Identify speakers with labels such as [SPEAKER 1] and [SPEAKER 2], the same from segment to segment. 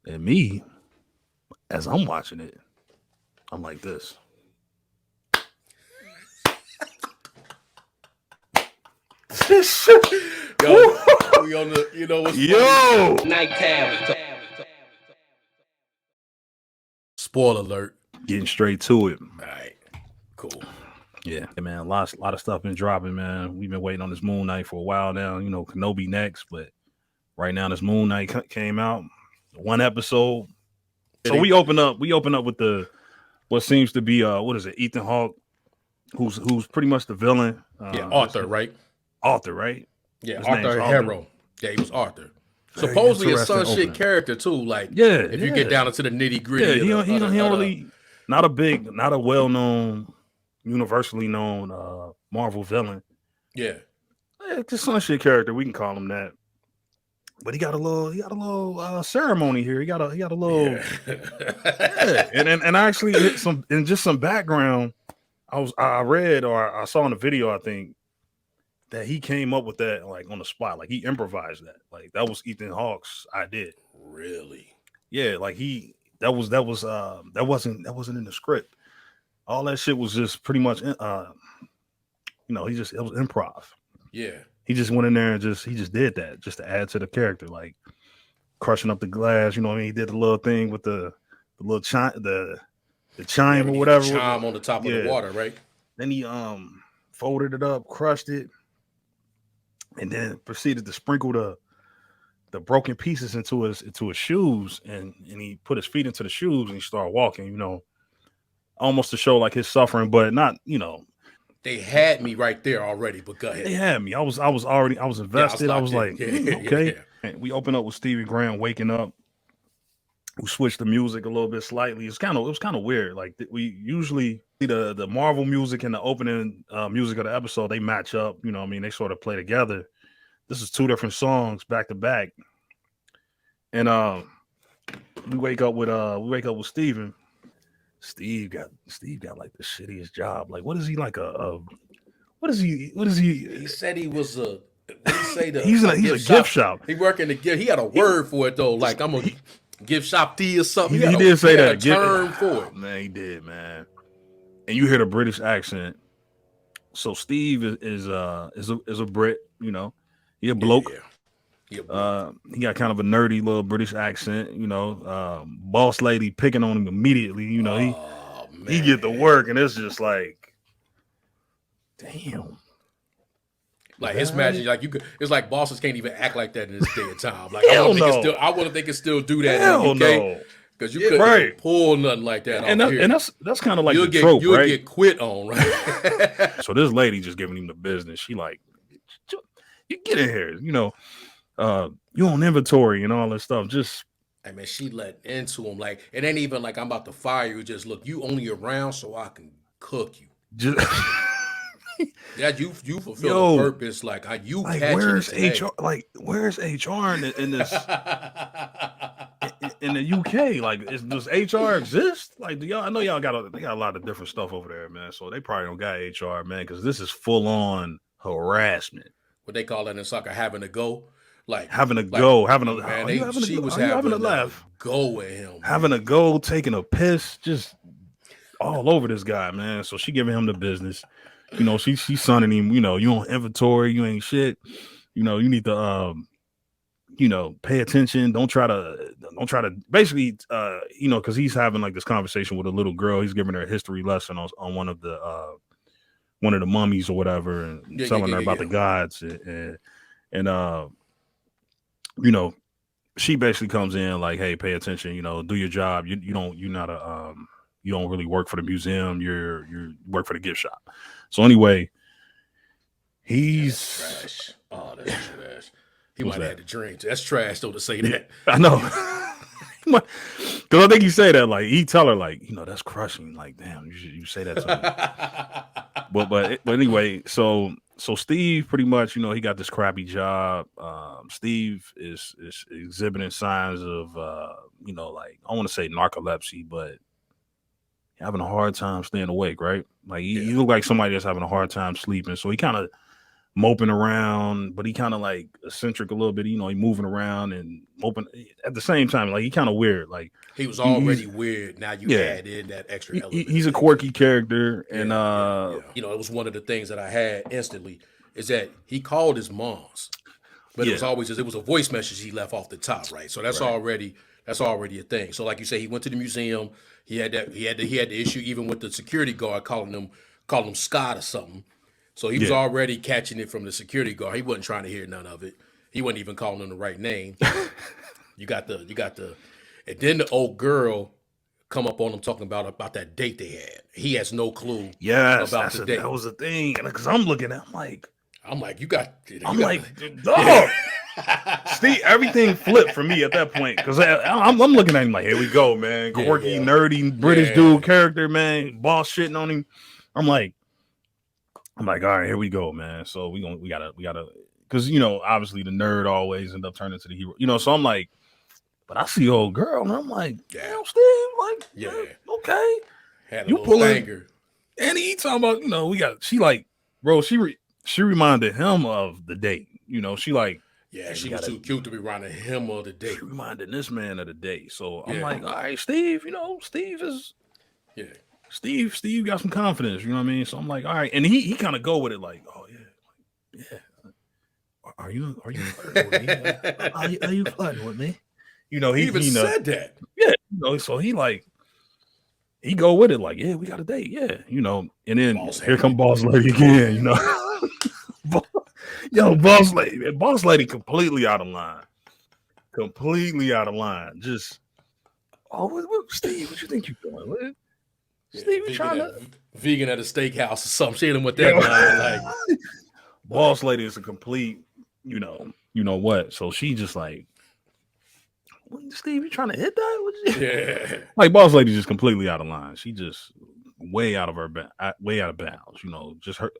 [SPEAKER 1] And me, as I'm watching it, I'm like this.
[SPEAKER 2] Yo, we on the. You know what's funny?
[SPEAKER 1] Yo,
[SPEAKER 2] Nighttime. Spoiler alert.
[SPEAKER 1] getting straight to it.
[SPEAKER 2] All right, cool.
[SPEAKER 1] Yeah, man, lot of stuff been dropping, man. We've been waiting on this Moon Knight for a while now. You know, Kenobi next, but right now this Moon Knight came out, one episode. So we open up with the what seems to be what is it, Ethan Hawke, who's pretty much the villain.
[SPEAKER 2] Yeah, Arthur, right?
[SPEAKER 1] Arthur, right?
[SPEAKER 2] Yeah,
[SPEAKER 1] His name's
[SPEAKER 2] Arthur
[SPEAKER 1] Arthur.
[SPEAKER 2] Harrow. Yeah, he was Arthur.
[SPEAKER 1] Very
[SPEAKER 2] Supposedly a
[SPEAKER 1] interesting
[SPEAKER 2] son shit
[SPEAKER 1] opening.
[SPEAKER 2] character too. Like,
[SPEAKER 1] Yeah,
[SPEAKER 2] if you get
[SPEAKER 1] yeah,
[SPEAKER 2] down into the nitty
[SPEAKER 1] yeah.
[SPEAKER 2] gritty
[SPEAKER 1] He don't really not a well known, universally known Marvel villain.
[SPEAKER 2] yeah,
[SPEAKER 1] Just some shit character. We can call him that. But he got a little ceremony here. He got a little
[SPEAKER 2] yeah,
[SPEAKER 1] yeah. And I actually hit some in just some background. I read or I saw in the video, I think, that he came up with that like on the spot. Like he improvised that. Like that was Ethan Hawke's idea.
[SPEAKER 2] really.
[SPEAKER 1] Yeah, like that wasn't in the script. All that shit was just pretty much it was improv.
[SPEAKER 2] Yeah,
[SPEAKER 1] He just went in there and he just did that just to add to the character, like crushing up the glass. You know what I mean? He did the little thing with the little chime, the
[SPEAKER 2] yeah.
[SPEAKER 1] chime
[SPEAKER 2] When
[SPEAKER 1] or
[SPEAKER 2] you hit the
[SPEAKER 1] whatever.
[SPEAKER 2] chime on the top of the
[SPEAKER 1] Yeah.
[SPEAKER 2] water, right?
[SPEAKER 1] Then he folded it up, crushed it, and then proceeded to sprinkle the broken pieces into his shoes, and he put his feet into the shoes and he started walking. You know, almost to show like his suffering, but not. You know,
[SPEAKER 2] They had me right there already. But go
[SPEAKER 1] they
[SPEAKER 2] ahead.
[SPEAKER 1] had me. I was
[SPEAKER 2] Yeah, I was
[SPEAKER 1] invested. I was
[SPEAKER 2] locked in.
[SPEAKER 1] like,
[SPEAKER 2] Yeah, yeah,
[SPEAKER 1] okay.
[SPEAKER 2] yeah.
[SPEAKER 1] And we open up with Stevie Graham waking up. We switched the music a little bit slightly. It was kind of weird. Like we usually see the Marvel music and the opening music of the episode, they match up. You know what I mean? They sort of play together. This is two different songs back to back. And we wake up with Steven. Steve got like the shittiest job. Like what is he like what is
[SPEAKER 2] He
[SPEAKER 1] he
[SPEAKER 2] said he was a. What he say?
[SPEAKER 1] he's a gift shop.
[SPEAKER 2] He working the gift. He had a word for it though. Like I'm a gift shop D or something.
[SPEAKER 1] He did say
[SPEAKER 2] he had a
[SPEAKER 1] that.
[SPEAKER 2] term for it.
[SPEAKER 1] Man, he did, man. And you hear the British accent. So Steve is a Brit, you know. He a bloke.
[SPEAKER 2] Yeah, yeah, bloke.
[SPEAKER 1] He got kind of a nerdy little British accent, you know. Boss lady picking on him immediately, you know.
[SPEAKER 2] Oh
[SPEAKER 1] He
[SPEAKER 2] man.
[SPEAKER 1] get to work, and it's just like, damn.
[SPEAKER 2] Like his magic,
[SPEAKER 1] Right?
[SPEAKER 2] like you could, it's like bosses can't even act like that in this day and time. Like
[SPEAKER 1] Hell no.
[SPEAKER 2] I wouldn't think it still do that in the
[SPEAKER 1] Hell
[SPEAKER 2] UK
[SPEAKER 1] no.
[SPEAKER 2] because you
[SPEAKER 1] Yeah,
[SPEAKER 2] couldn't
[SPEAKER 1] right.
[SPEAKER 2] pull nothing like that
[SPEAKER 1] And
[SPEAKER 2] off here.
[SPEAKER 1] that's kind of like
[SPEAKER 2] You'll
[SPEAKER 1] the trope,
[SPEAKER 2] you'll
[SPEAKER 1] right?
[SPEAKER 2] get quit on, right?
[SPEAKER 1] So this lady just giving him the business. She like, you get in here, you know. You on inventory and all that stuff. Just
[SPEAKER 2] I mean, she let into him like it ain't even like I'm about to fire you. Just look, you only around so I can cook you.
[SPEAKER 1] just
[SPEAKER 2] That you fulfill
[SPEAKER 1] yo,
[SPEAKER 2] the purpose. Like you
[SPEAKER 1] like
[SPEAKER 2] catching it
[SPEAKER 1] where's
[SPEAKER 2] today.
[SPEAKER 1] HR? Like where's HR in this in the UK? Like does HR exist? Like do y'all? I know y'all they got a lot of different stuff over there, man. So they probably don't got HR, man, because this is full on harassment.
[SPEAKER 2] What they call that in soccer, having to go. Like,
[SPEAKER 1] Having a
[SPEAKER 2] like
[SPEAKER 1] go, having a
[SPEAKER 2] man,
[SPEAKER 1] are you having a
[SPEAKER 2] she
[SPEAKER 1] go?
[SPEAKER 2] was
[SPEAKER 1] Are you having a
[SPEAKER 2] having a
[SPEAKER 1] laugh?
[SPEAKER 2] go with him,
[SPEAKER 1] Having
[SPEAKER 2] man.
[SPEAKER 1] a go, taking a piss, just all over this guy, man. So she giving him the business. You know, she's sunning him. You know, you on inventory, you ain't shit. You know, you need to pay attention. Don't try to basically because he's having like this conversation with a little girl. He's giving her a history lesson on one of the mummies or whatever, and
[SPEAKER 2] Yeah, yeah,
[SPEAKER 1] telling
[SPEAKER 2] yeah,
[SPEAKER 1] her
[SPEAKER 2] yeah,
[SPEAKER 1] about
[SPEAKER 2] yeah.
[SPEAKER 1] the gods and you know, she basically comes in like, hey, pay attention, you know, do your job. You're not a you don't really work for the museum. You work for the gift shop. So anyway,
[SPEAKER 2] Yeah, that's
[SPEAKER 1] he's
[SPEAKER 2] trash. Oh, that's trash. He
[SPEAKER 1] what's
[SPEAKER 2] might have
[SPEAKER 1] that?
[SPEAKER 2] had to drink. That's trash though to say that.
[SPEAKER 1] I know. Because I think he say that like he tell her like, you know, that's crushing. Like, damn, you say that to me. But anyway, so Steve pretty much, you know, he got this crappy job. Steve is exhibiting signs of like I want to say narcolepsy, but having a hard time staying awake, right? Like he
[SPEAKER 2] Yeah.
[SPEAKER 1] look like somebody that's having a hard time sleeping. So he kind of moping around, but he kind of like eccentric a little bit. He moving around and moping at the same time. Like he kind of weird. Like
[SPEAKER 2] He was
[SPEAKER 1] he's
[SPEAKER 2] already weird. Now you
[SPEAKER 1] yeah,
[SPEAKER 2] add in that extra element
[SPEAKER 1] he's
[SPEAKER 2] of
[SPEAKER 1] a
[SPEAKER 2] danger.
[SPEAKER 1] quirky character, and
[SPEAKER 2] Yeah. It was one of the things that I had instantly is that he called his mom's, but it was
[SPEAKER 1] yeah,
[SPEAKER 2] always just it was a voice message he left off the top, right? So
[SPEAKER 1] right,
[SPEAKER 2] that's already a thing. So like you say, he went to the museum. He had the issue even with the security guard calling him Scott or something. So he was
[SPEAKER 1] yeah,
[SPEAKER 2] already catching it from the security guard. He wasn't trying to hear none of it. He wasn't even calling him the right name. You got the, and then the old girl come up on him talking about that date they had. He has no clue
[SPEAKER 1] yes.
[SPEAKER 2] about the
[SPEAKER 1] That
[SPEAKER 2] date.
[SPEAKER 1] was a thing, because I'm looking at,
[SPEAKER 2] I'm like, you
[SPEAKER 1] I'm
[SPEAKER 2] got
[SPEAKER 1] like,
[SPEAKER 2] yeah.
[SPEAKER 1] dog. Steve, everything flipped for me at that point because I'm looking at him like, here we go, man.
[SPEAKER 2] Yeah,
[SPEAKER 1] Quirky,
[SPEAKER 2] yeah,
[SPEAKER 1] nerdy British
[SPEAKER 2] yeah,
[SPEAKER 1] dude character, man. Boss shitting on him. I'm like, all right, here we go, man. So we gotta, because obviously the nerd always end up turning to the hero. So I'm like, but I see old girl, and I'm like,
[SPEAKER 2] yeah,
[SPEAKER 1] damn, Steve, like,
[SPEAKER 2] yeah.
[SPEAKER 1] okay,
[SPEAKER 2] Had a
[SPEAKER 1] you
[SPEAKER 2] little
[SPEAKER 1] pulling,
[SPEAKER 2] banger.
[SPEAKER 1] and he talking about, we got. She like, bro, she reminded him of the date. She like,
[SPEAKER 2] Yeah,
[SPEAKER 1] hey, we
[SPEAKER 2] she was
[SPEAKER 1] gotta.
[SPEAKER 2] too cute to be running him of the
[SPEAKER 1] She
[SPEAKER 2] date.
[SPEAKER 1] reminded this man of the day. So I'm
[SPEAKER 2] Yeah,
[SPEAKER 1] like, all right, Steve, Steve is
[SPEAKER 2] yeah.
[SPEAKER 1] Steve got some confidence, you know what I mean? So I'm like, all right. And he kind of go with it like, oh yeah. Are you flirting with me? Are you flirting with me?
[SPEAKER 2] He even said that.
[SPEAKER 1] Yeah, so he go with it like, yeah, we got a date, yeah, and then
[SPEAKER 2] Boss
[SPEAKER 1] here come
[SPEAKER 2] lady.
[SPEAKER 1] boss lady again, Yo, boss lady completely out of line. Completely out of line. Just Steve, what you think you're doing?
[SPEAKER 2] Yeah,
[SPEAKER 1] Steve, you trying to
[SPEAKER 2] vegan at a steakhouse or something. She hit him with
[SPEAKER 1] yo
[SPEAKER 2] that line,
[SPEAKER 1] boss lady is a complete, what? So she just like, Steve, you trying to hit that?
[SPEAKER 2] yeah,
[SPEAKER 1] Like boss lady just completely out of line. She just way out of way out of bounds. Just her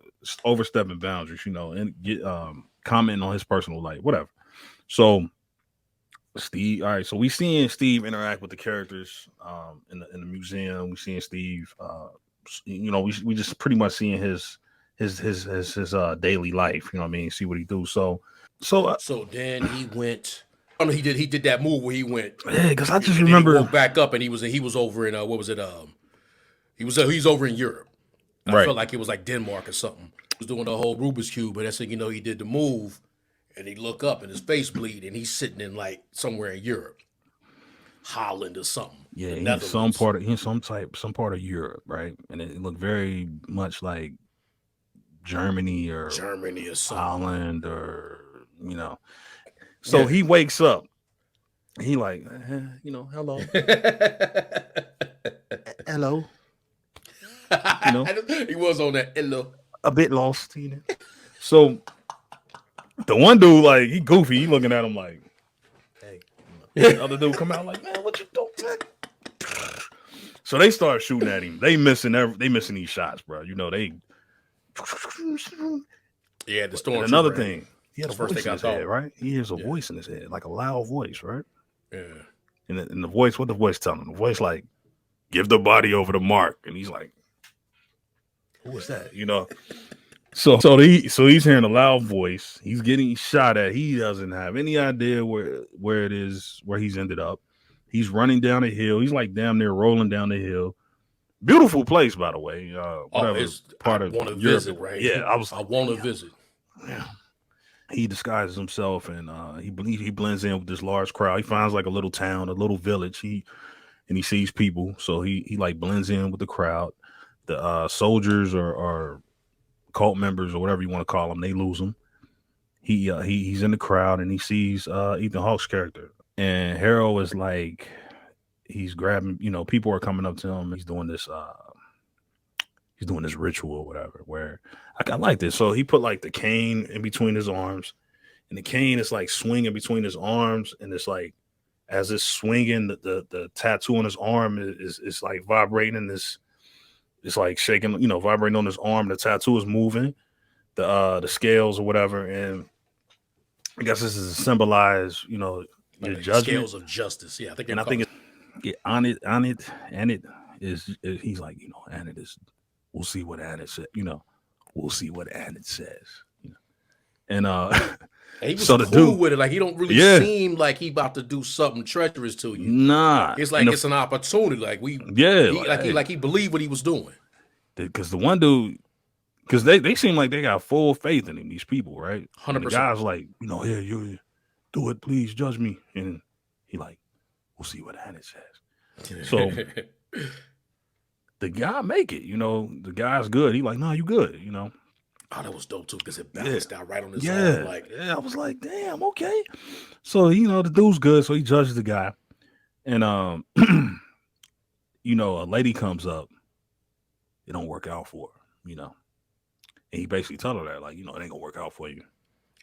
[SPEAKER 1] overstepping boundaries. And commenting on his personal life, whatever. So Steve, all right. So we seeing Steve interact with the characters in the museum. We seeing Steve. We just pretty much seeing his daily life. You know what I mean? See what he do. So
[SPEAKER 2] So then he went. Oh no, he did that move where he went,
[SPEAKER 1] yeah, because I just
[SPEAKER 2] and then he
[SPEAKER 1] remember
[SPEAKER 2] woke back up, and he was over in what was it? He's over in Europe. I
[SPEAKER 1] right.
[SPEAKER 2] felt like it was like Denmark or something. He was doing the whole Rubik's cube, but that's thing he did the move, and he look up and his face bleed, and he's sitting in like somewhere in Europe, Holland or something,
[SPEAKER 1] Yeah,
[SPEAKER 2] the
[SPEAKER 1] he's
[SPEAKER 2] Netherlands,
[SPEAKER 1] some part of Europe, right? And it looked very much like Germany or
[SPEAKER 2] Germany or something.
[SPEAKER 1] Holland or So
[SPEAKER 2] Yeah.
[SPEAKER 1] he wakes up. He like, hello, hello,
[SPEAKER 2] He was on that hello.
[SPEAKER 1] a bit lost. So the one dude, like, he goofy. He looking at him like, hey. The other dude come out like, man, what you doing? So they start shooting at him. They missing these shots, bro. They.
[SPEAKER 2] Yeah, the
[SPEAKER 1] And another
[SPEAKER 2] stormtrooper at him.
[SPEAKER 1] thing, he had a
[SPEAKER 2] That's the first
[SPEAKER 1] voice
[SPEAKER 2] thing
[SPEAKER 1] in
[SPEAKER 2] I
[SPEAKER 1] his head,
[SPEAKER 2] thought.
[SPEAKER 1] right? He hears a
[SPEAKER 2] Yeah,
[SPEAKER 1] voice in his head, like a loud voice, right?
[SPEAKER 2] yeah.
[SPEAKER 1] And the voice, what the voice telling him? The voice like, give the body over to Mark, and he's like, who is that? So he's hearing a loud voice. He's getting shot at. He doesn't have any idea where it is, where he's ended up. He's running down a hill. He's like damn near rolling down the hill. Beautiful place, by the way.
[SPEAKER 2] Oh,
[SPEAKER 1] Whatever
[SPEAKER 2] I
[SPEAKER 1] part of
[SPEAKER 2] want to
[SPEAKER 1] Europe.
[SPEAKER 2] visit, right?
[SPEAKER 1] Yeah, I was
[SPEAKER 2] I
[SPEAKER 1] like,
[SPEAKER 2] want to
[SPEAKER 1] damn.
[SPEAKER 2] visit.
[SPEAKER 1] Yeah. He disguises himself and he blends in with this large crowd. He finds like a little town, a little village. He sees people, so he like blends in with the crowd. The soldiers or cult members or whatever you want to call them, they lose him. He's in the crowd and he sees Ethan Hawke's character, and Harold is like, he's grabbing. People are coming up to him. He's doing this ritual or whatever. Where I like this. So he put like the cane in between his arms, and the cane is like swinging between his arms, and it's like as it's swinging, the tattoo on his arm is like vibrating. It's like shaking, vibrating on his arm. The tattoo is moving, the scales or whatever, and I guess this is to symbolize,
[SPEAKER 2] Like
[SPEAKER 1] your
[SPEAKER 2] the
[SPEAKER 1] judgment.
[SPEAKER 2] scales of justice. Yeah, I think they're
[SPEAKER 1] And I think
[SPEAKER 2] called.
[SPEAKER 1] it's and it is he's like, and it is. We'll see what Anit said. We'll see what Anit says. And
[SPEAKER 2] And he was
[SPEAKER 1] so the
[SPEAKER 2] cool
[SPEAKER 1] dude,
[SPEAKER 2] with it. Like he don't really
[SPEAKER 1] yeah,
[SPEAKER 2] seem like he about to do something treacherous to you.
[SPEAKER 1] nah,
[SPEAKER 2] It's
[SPEAKER 1] and
[SPEAKER 2] like it's an opportunity. Like
[SPEAKER 1] yeah, like
[SPEAKER 2] like
[SPEAKER 1] hey,
[SPEAKER 2] he believed what he was doing.
[SPEAKER 1] because the one dude, because they seem like they got full faith in him, these people, right? And the
[SPEAKER 2] 100%.
[SPEAKER 1] guy's like, here, you do it, please judge me, and he like, we'll see what Hannah says. So the guy make it, the guy's good. He like, no, you good.
[SPEAKER 2] Oh, that was dope too because it
[SPEAKER 1] Yeah,
[SPEAKER 2] balanced out right on his arm.
[SPEAKER 1] yeah,
[SPEAKER 2] Like,
[SPEAKER 1] yeah. I was like, damn, okay. So the dude's good, so he judges the guy, and a lady comes up, it don't work out for her, and he basically tell her that, like, it ain't gonna work out for you.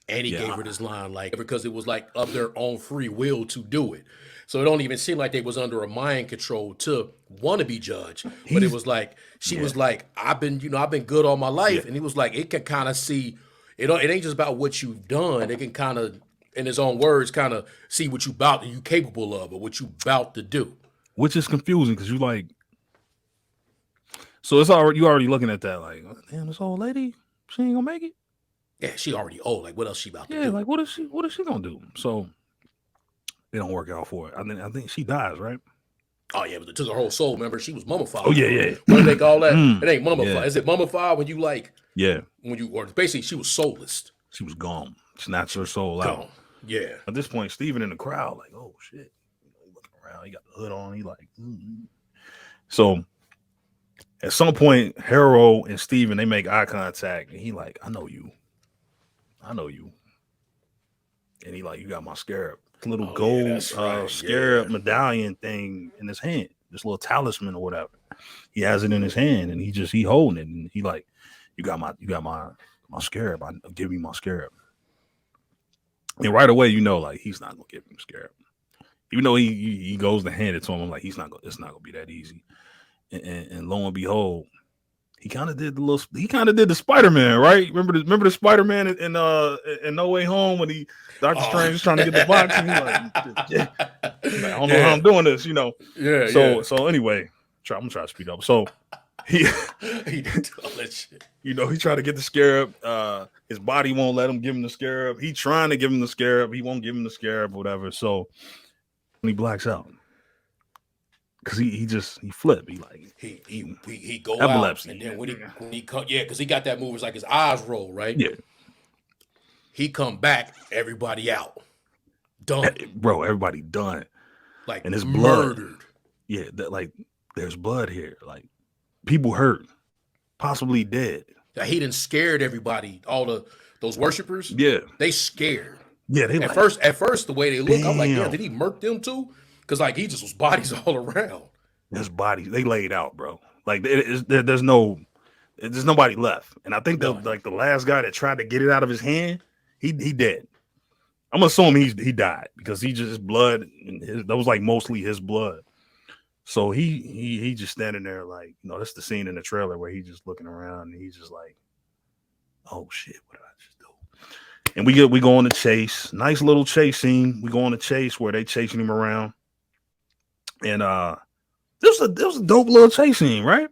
[SPEAKER 2] and he
[SPEAKER 1] Yeah,
[SPEAKER 2] gave her this line like because it was like of their own free will to do it. So it don't even seem like they was under a mind control to want to be judged. But it
[SPEAKER 1] he's
[SPEAKER 2] was like she
[SPEAKER 1] yeah,
[SPEAKER 2] was like, I've been good all my
[SPEAKER 1] yeah.
[SPEAKER 2] life, and he was like, it can kind of see it ain't just about what you've done. It can kind of, in his own words, kind of see what you capable of or what you about to do.
[SPEAKER 1] Which is confusing because you like, so it's already you already looking at that like, damn, this old lady, she ain't gonna make it.
[SPEAKER 2] Yeah, she already old. Like, what else she about to
[SPEAKER 1] Yeah,
[SPEAKER 2] do?
[SPEAKER 1] like what is she gonna do? So it don't work out for her. I think she dies, right?
[SPEAKER 2] Oh yeah, but it took her whole soul. Remember, she was
[SPEAKER 1] Oh
[SPEAKER 2] mummified,
[SPEAKER 1] yeah,
[SPEAKER 2] or
[SPEAKER 1] yeah.
[SPEAKER 2] what do they call that?
[SPEAKER 1] Mm,
[SPEAKER 2] It ain't mummified.
[SPEAKER 1] yeah,
[SPEAKER 2] Is it mummified when you like
[SPEAKER 1] yeah.
[SPEAKER 2] or basically she was soulless,
[SPEAKER 1] She was gone. Snatched her soul out.
[SPEAKER 2] gone. Yeah.
[SPEAKER 1] At this point, Steven in the crowd, like, oh shit. He looking around, he got the hood on, he like, So at some point, Harold and Steven, they make eye contact, and he like, I know you. I know you. And he like, you got my scarab. Little
[SPEAKER 2] Oh yeah,
[SPEAKER 1] gold
[SPEAKER 2] that's right.
[SPEAKER 1] scarab
[SPEAKER 2] Yeah.
[SPEAKER 1] medallion thing in his hand. This little talisman or whatever. He has it in his hand, and he holding it, and he like, you got my scarab. I'll give you my scarab. And right away, like he's not gonna give him the scarab. Even though he goes to hand it to him, I'm like, it's not gonna be that easy. And lo and behold, he kind of did the Spider-Man, right? Remember the Spider-Man in No Way Home when Doctor Strange is trying to get the box, and yeah. He's like, I don't know how
[SPEAKER 2] Yeah.
[SPEAKER 1] I'm doing this,
[SPEAKER 2] Yeah.
[SPEAKER 1] So
[SPEAKER 2] Yeah.
[SPEAKER 1] so anyway, I'm trying to speed up. So he
[SPEAKER 2] He did do all that shit.
[SPEAKER 1] he tried to get the scarab. His body won't let him give him the scarab. He trying to give him the scarab. He won't give him the scarab, whatever. So when he blacks out, because he flip. He like
[SPEAKER 2] He go out, and
[SPEAKER 1] epilepsy.
[SPEAKER 2] then when he come, yeah, because he got that move. It's like his eyes roll, right?
[SPEAKER 1] Yeah,
[SPEAKER 2] He come back, everybody out, done,
[SPEAKER 1] bro, everybody done,
[SPEAKER 2] like
[SPEAKER 1] and his blood.
[SPEAKER 2] murdered.
[SPEAKER 1] Yeah, like there's blood here. Like people hurt, possibly dead.
[SPEAKER 2] Like, he done scared everybody. All those worshipers,
[SPEAKER 1] Yeah,
[SPEAKER 2] they scared.
[SPEAKER 1] yeah. They
[SPEAKER 2] At
[SPEAKER 1] like,
[SPEAKER 2] first, the way they look, I'm like, damn,
[SPEAKER 1] damn.
[SPEAKER 2] did he murk them too? Because like he just was bodies all around.
[SPEAKER 1] There's bodies. They laid out, bro. Like there's nobody left. And I think
[SPEAKER 2] None.
[SPEAKER 1] the last guy that tried to get it out of his hand, he dead. I'm assuming he died because he just blood. And that was like mostly his blood. So he just standing there like, that's the scene in the trailer where he just looking around and he's just like, oh shit, what did I just do? And we go on the chase. Nice little chase scene. We go on the chase where they chasing him around. And this was a dope little chase scene, right?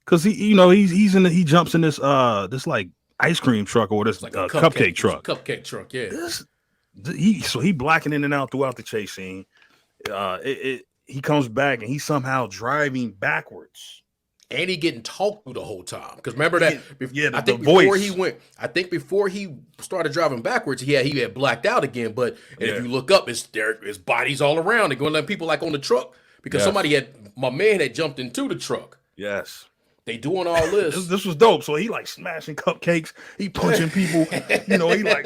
[SPEAKER 1] Because he jumps in this like ice cream truck or this
[SPEAKER 2] Like a
[SPEAKER 1] cupcake truck.
[SPEAKER 2] Cupcake truck, yeah.
[SPEAKER 1] He blacking in and out throughout the chase scene. He comes back and he's somehow driving backwards.
[SPEAKER 2] And he getting talked to the whole time. Because remember that?
[SPEAKER 1] I think
[SPEAKER 2] before he started driving backwards, he had blacked out again. But if you look up, his bodies all around. They're going to let people like on the truck because my man had jumped into the truck.
[SPEAKER 1] Yes.
[SPEAKER 2] They doing all this.
[SPEAKER 1] This was dope. So he like smashing cupcakes. He punching people. He like,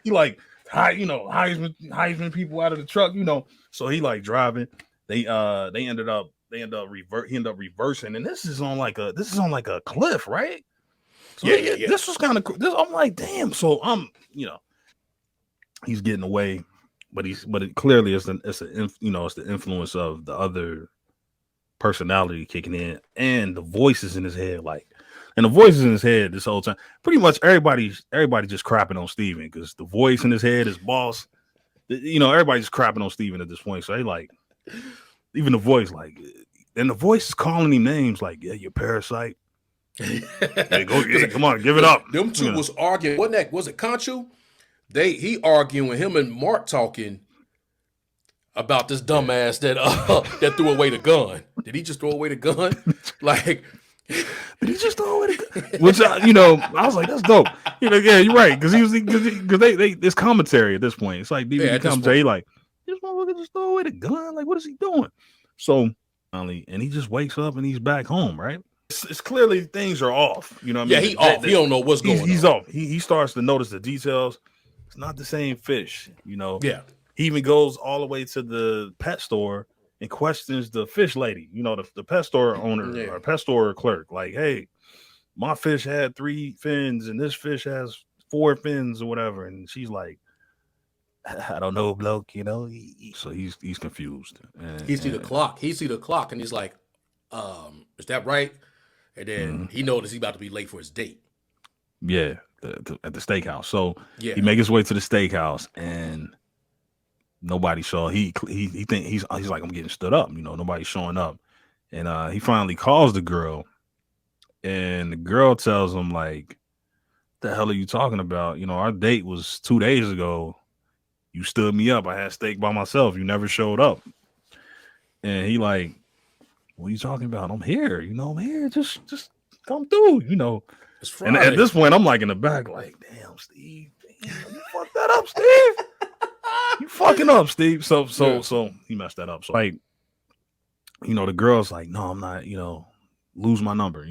[SPEAKER 1] he like, Heisman people out of the truck. So he like driving. He ended up reversing, and this is on like a cliff, right? So
[SPEAKER 2] yeah.
[SPEAKER 1] This was kind of cool. I'm like, damn. So he's getting away, but clearly it's the influence of the other personality kicking in and the voices in his head, and the voices in his head this whole time. Pretty much everybody just crapping on Steven because the voice in his head is boss. Everybody's crapping on Steven at this point. So they like, even the voice, like, and the voice is calling him names like, yeah, you're parasite. Hey, go, hey, come on, give it
[SPEAKER 2] Because
[SPEAKER 1] up.
[SPEAKER 2] them two
[SPEAKER 1] You know.
[SPEAKER 2] was arguing. Wasn't that, was it Conchu? He arguing, him and Mark talking about this
[SPEAKER 1] Yeah.
[SPEAKER 2] dumbass that that threw away the gun. Did he just throw away the gun? Like,
[SPEAKER 1] Did he just throw it? Which I was like, that's dope. Yeah, you're right. Because they this commentary at this point. It's like
[SPEAKER 2] yeah,
[SPEAKER 1] DVD
[SPEAKER 2] at this
[SPEAKER 1] commentary.
[SPEAKER 2] point.
[SPEAKER 1] Like, this motherfucker just throw away the gun. Like, what is he doing? So finally, and he just wakes up and he's back home. Right? It's clearly things are off. You know what I
[SPEAKER 2] Yeah,
[SPEAKER 1] mean?
[SPEAKER 2] he off. He don't know what's going
[SPEAKER 1] He's
[SPEAKER 2] on.
[SPEAKER 1] off. He starts to notice the details. It's not the same fish.
[SPEAKER 2] Yeah.
[SPEAKER 1] He even goes all the way to the pet store and questions the fish lady, the pet store owner or pet store clerk. Like, hey, my fish had 3 fins and this fish has 4 fins or whatever. And she's like, I don't know, bloke, So he's confused.
[SPEAKER 2] He see the clock. And he's like, is that right? And then he noticed he's about to be late for his date.
[SPEAKER 1] Yeah, at the steakhouse. So
[SPEAKER 2] Yeah.
[SPEAKER 1] he make his way to the steakhouse and nobody saw. He think he's like, I'm getting stood up. Nobody's showing up. And he finally calls the girl. And the girl tells him, like, the hell are you talking about? Our date was 2 days ago. You stood me up. I had steak by myself. You never showed up. And he like, what are you talking about? I'm here. I'm here. Just come through,
[SPEAKER 2] It's Friday.
[SPEAKER 1] And at this point, I'm like in the back, like, damn, Steve. Damn, you fucked that up, Steve. You fucking up, Steve. So he messed that up. So, like, the girl's like, no, I'm not, lose my number,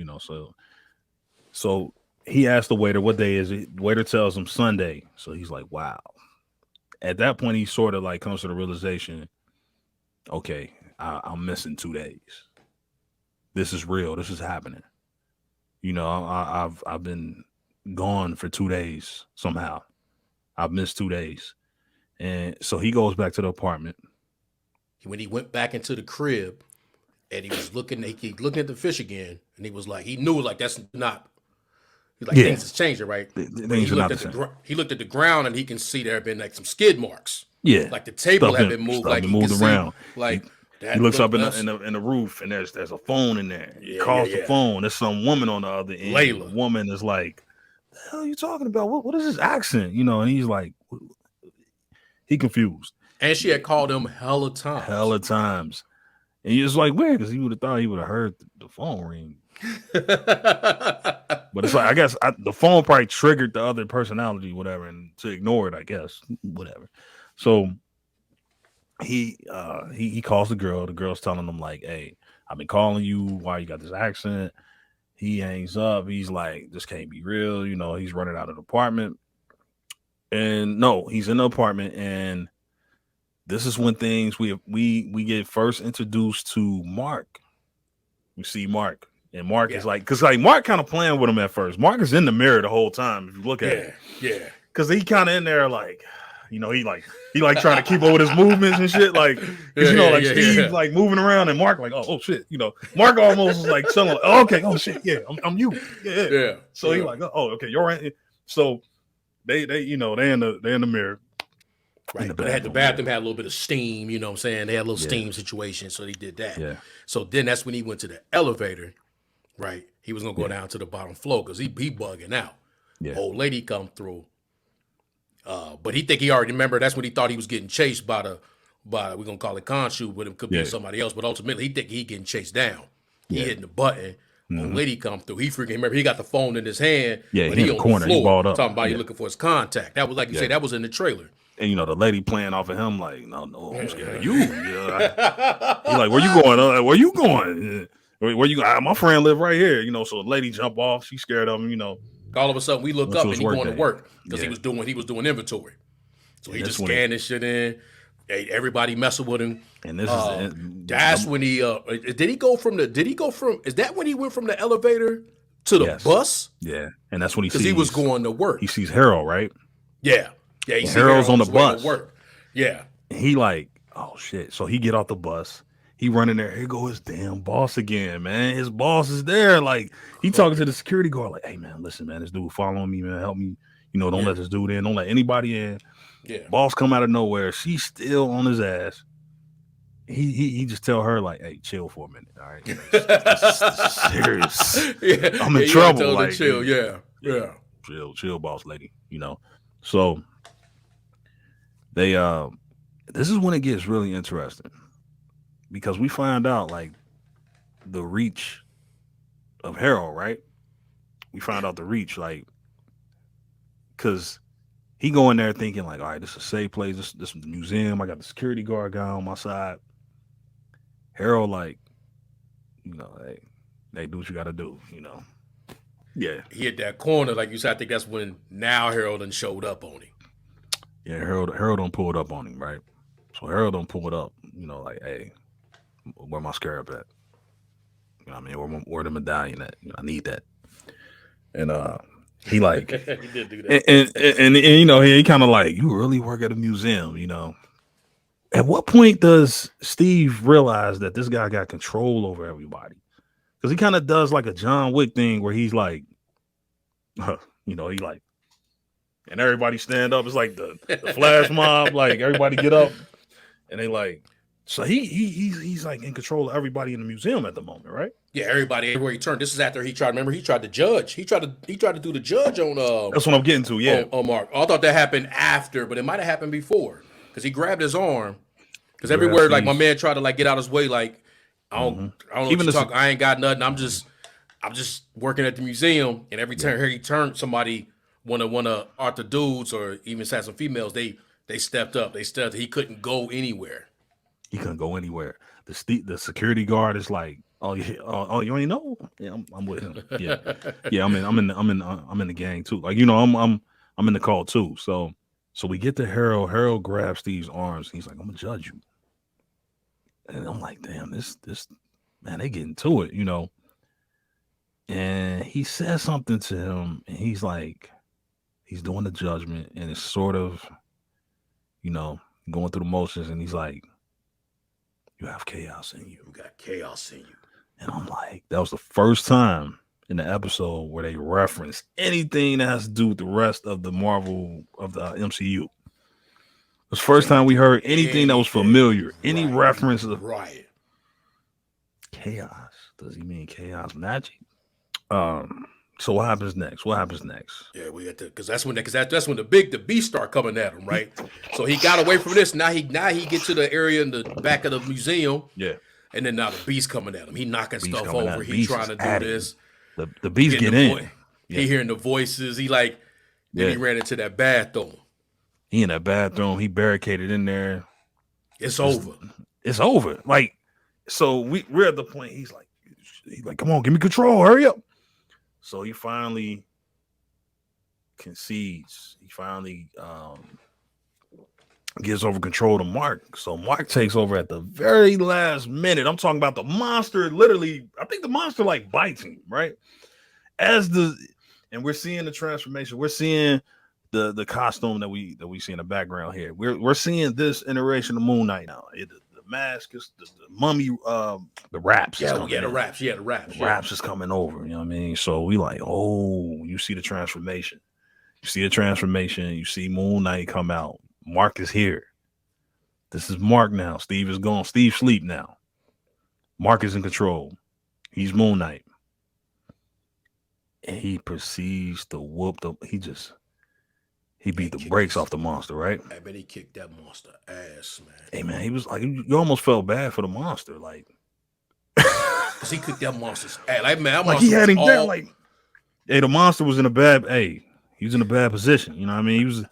[SPEAKER 1] So he asked the waiter, what day is it? The waiter tells him Sunday. So he's like, wow. At that point, he sort of like comes to the realization, okay, I'm missing 2 days. This is real. This is happening. I've been gone for 2 days somehow. I've missed 2 days. And so he goes back to the apartment.
[SPEAKER 2] When he went back into the crib and he was looking at the fish again, and he was like, he knew, like, that's not, like, things is changing, right?
[SPEAKER 1] Things are not the same.
[SPEAKER 2] He looked at the ground and he can see there have been like some skid marks.
[SPEAKER 1] Yeah.
[SPEAKER 2] Like the table had been moved. Like,
[SPEAKER 1] moved around.
[SPEAKER 2] See, like,
[SPEAKER 1] he looks up in the roof and there's a phone in there. He calls the phone. There's some woman on the other end.
[SPEAKER 2] Layla.
[SPEAKER 1] The woman is like, the hell are you talking about? What is this accent? And he's like, he confused.
[SPEAKER 2] And she had called him hella times.
[SPEAKER 1] And he was like, weird, because he would have thought he would have heard the phone ring. But it's like, I guess the phone probably triggered the other personality, whatever, and to ignore it, I guess, whatever. So he calls the girl. The girl's telling him, like, hey, I've been calling you. Why you got this accent? He hangs up. He's like, this can't be real. He's running out of the apartment. And no, he's in the apartment, and this is when things we get first introduced to Mark. We see Mark. And Mark is like, because like Mark kind of playing with him at first. Mark is in the mirror the whole time. If you look at it, because he kind of in there like, he like trying to keep up with his movements and shit. Like, Steve like moving around and Mark like, oh shit, Mark almost was like chilling. Like, oh, okay, oh shit, yeah, I'm you, yeah. So he like, oh okay, you're right. So they in the mirror.
[SPEAKER 2] Right. But the bathroom had a little bit of steam, you know what I'm saying? They had a little steam situation, so they did that.
[SPEAKER 1] Yeah.
[SPEAKER 2] So then that's when he went to the elevator, right? He was gonna go down to the bottom floor because he bugging out.
[SPEAKER 1] Yeah.
[SPEAKER 2] Old lady come through. But he already remember that's when he thought he was getting chased by we're gonna call it Khonshu, but it could be somebody else. But ultimately he think he getting chased down. He hitting the button. Old lady come through. He freaking remember he got the phone in his hand.
[SPEAKER 1] Yeah,
[SPEAKER 2] but
[SPEAKER 1] he in the corner. He balled up.
[SPEAKER 2] Talking about he looking for his contact. That was like you say, that was in the trailer.
[SPEAKER 1] And the lady playing off of him like, no, I'm scared of you. Yeah. He like, where you going? Where you going? Where you going? My friend live right here. So the lady jump off. She's scared of him.
[SPEAKER 2] All of a sudden we look up and he going to work because he was doing inventory. So he just scanning shit in. Hey, everybody messing with him.
[SPEAKER 1] And this
[SPEAKER 2] that's when he is that when he went from the elevator to the bus?
[SPEAKER 1] Yeah. And that's when he sees,
[SPEAKER 2] because he was going to work.
[SPEAKER 1] He sees Harold, right?
[SPEAKER 2] Yeah. Yeah, he
[SPEAKER 1] Harold's on the bus.
[SPEAKER 2] Work. Yeah.
[SPEAKER 1] And he like, oh shit. So he get off the bus. He running there. Here go his damn boss again, man. His boss is there. Like, he talking to the security guard, like, hey man, listen, man, this dude following me, man. Help me. Don't let this dude in. Don't let anybody in.
[SPEAKER 2] Yeah.
[SPEAKER 1] Boss come out of nowhere. She's still on his ass. he just tell her like, "Hey, chill for a minute, all right? Like, this is serious.
[SPEAKER 2] Yeah,
[SPEAKER 1] I'm in
[SPEAKER 2] yeah, you gotta
[SPEAKER 1] trouble.
[SPEAKER 2] tell her to
[SPEAKER 1] Like,
[SPEAKER 2] chill. Yeah,
[SPEAKER 1] yeah,
[SPEAKER 2] yeah.
[SPEAKER 1] chill, boss lady. So they this is when it gets really interesting because we find out like the reach of Harold, right? We find out the reach, like, because he go in there thinking like, all right, this is a safe place. This is the museum. I got the security guard guy on my side. Harold, like, hey, do what you got to do. Yeah,
[SPEAKER 2] He hit that corner, like you said. I think that's when now Harold done showed up on him.
[SPEAKER 1] yeah. Harold don't pull it up on him, right? So Harold don't pull it up. Like, hey, where my scarab at? What I mean, where the medallion at? I need that. And he like,
[SPEAKER 2] He did do that.
[SPEAKER 1] and he kind of like, you really work at a museum. At what point does Steve realize that this guy got control over everybody? Because he kind of does like a John Wick thing where he's like, he like, and everybody stand up. It's like the flash mob, like everybody get up, and they like, so he's like in control of everybody in the museum at the moment, right?
[SPEAKER 2] Yeah, everybody everywhere he turned. This is after he tried. Remember, he tried to judge. He tried to do the judge
[SPEAKER 1] That's what I'm getting to. Yeah,
[SPEAKER 2] on Mark. I thought that happened after, but it might have happened before because he grabbed his arm.
[SPEAKER 1] he
[SPEAKER 2] Because
[SPEAKER 1] grabs
[SPEAKER 2] everywhere, like my
[SPEAKER 1] Steve's.
[SPEAKER 2] man tried to like get out his way, like
[SPEAKER 1] Hmm.
[SPEAKER 2] I don't know what
[SPEAKER 1] Even
[SPEAKER 2] you
[SPEAKER 1] the
[SPEAKER 2] talk. I ain't got nothing.
[SPEAKER 1] mhm.
[SPEAKER 2] I'm just working at the museum, and every
[SPEAKER 1] Yeah,
[SPEAKER 2] time he turned, somebody one of Arthur dudes or even had some females, they stepped up. They stepped. He couldn't go anywhere.
[SPEAKER 1] he couldn't go anywhere. The security guard is like, oh yeah, you ain't know? Yeah, I'm with him. Yeah, yeah. I'm in the gang too. Like I'm in the call too. So we get to Harold. Harold grabs Steve's arms. He's like, I'm gonna judge you. And I'm like, damn, this man, they getting to it. And he says something to him, and he's like, he's doing the judgment, and it's sort of, you know, going through the motions, and he's like, you have chaos in you.
[SPEAKER 2] You got chaos in you.
[SPEAKER 1] And I'm like, that was the first time in the episode where they reference anything that has to do with the rest of the Marvel of the MCU. It was the first time we heard anything that was
[SPEAKER 2] Anything.
[SPEAKER 1] familiar, any
[SPEAKER 2] Right.
[SPEAKER 1] reference of
[SPEAKER 2] Right.
[SPEAKER 1] chaos. Does he mean chaos magic? Um. So what happens next? What happens next?
[SPEAKER 2] Yeah, we got to because that's when the beast start coming at him,
[SPEAKER 1] He,
[SPEAKER 2] right? So he got away from this. Now he get to the area in the back of the museum,
[SPEAKER 1] yeah,
[SPEAKER 2] and then now the beast coming at him. He knocking
[SPEAKER 1] beast
[SPEAKER 2] stuff
[SPEAKER 1] coming
[SPEAKER 2] over.
[SPEAKER 1] out.
[SPEAKER 2] He
[SPEAKER 1] Beast
[SPEAKER 2] trying
[SPEAKER 1] is
[SPEAKER 2] to do
[SPEAKER 1] at him.
[SPEAKER 2] this.
[SPEAKER 1] The
[SPEAKER 2] He
[SPEAKER 1] beast
[SPEAKER 2] getting
[SPEAKER 1] get
[SPEAKER 2] the
[SPEAKER 1] in.
[SPEAKER 2] he
[SPEAKER 1] Yeah,
[SPEAKER 2] hearing the voices. He like then
[SPEAKER 1] yeah.
[SPEAKER 2] he ran into that bathroom.
[SPEAKER 1] He in that bathroom. He barricaded in there.
[SPEAKER 2] It's
[SPEAKER 1] It's
[SPEAKER 2] over.
[SPEAKER 1] it's over. Like, so we're at the point. He's like, come on, give me control. Hurry up. So he finally concedes. He finally gives over control to Mark. So Mark takes over at the very last minute. I'm talking about the monster. Literally, I think the monster like bites him right as and we're seeing the transformation. We're seeing the costume that we see in the background here. We're seeing this iteration of Moon Knight now. The mask is the mummy. The wraps is
[SPEAKER 2] Yeah,
[SPEAKER 1] coming
[SPEAKER 2] the
[SPEAKER 1] in.
[SPEAKER 2] raps. Yeah, the
[SPEAKER 1] The
[SPEAKER 2] raps. Yeah.
[SPEAKER 1] wraps is coming over. You know what I mean? So we like, oh, you see the transformation. You see the transformation. You see Moon Knight come out. Mark is here. This is Mark now. Steve is gone. Steve sleep now. Mark is in control. He's Moon Knight. And he proceeds to whoop the. He beat
[SPEAKER 2] And
[SPEAKER 1] the
[SPEAKER 2] kicked
[SPEAKER 1] brakes
[SPEAKER 2] this.
[SPEAKER 1] off the monster, right?
[SPEAKER 2] I bet he kicked that monster ass, man.
[SPEAKER 1] Hey man, he was like, you almost felt bad for the monster, like,
[SPEAKER 2] Cause he kicked that monster's ass. Like man, that
[SPEAKER 1] like he
[SPEAKER 2] monster
[SPEAKER 1] had
[SPEAKER 2] was
[SPEAKER 1] him down.
[SPEAKER 2] all.
[SPEAKER 1] Like, hey, the monster was in a bad. Hey, he was in a bad position. You know what I mean? He was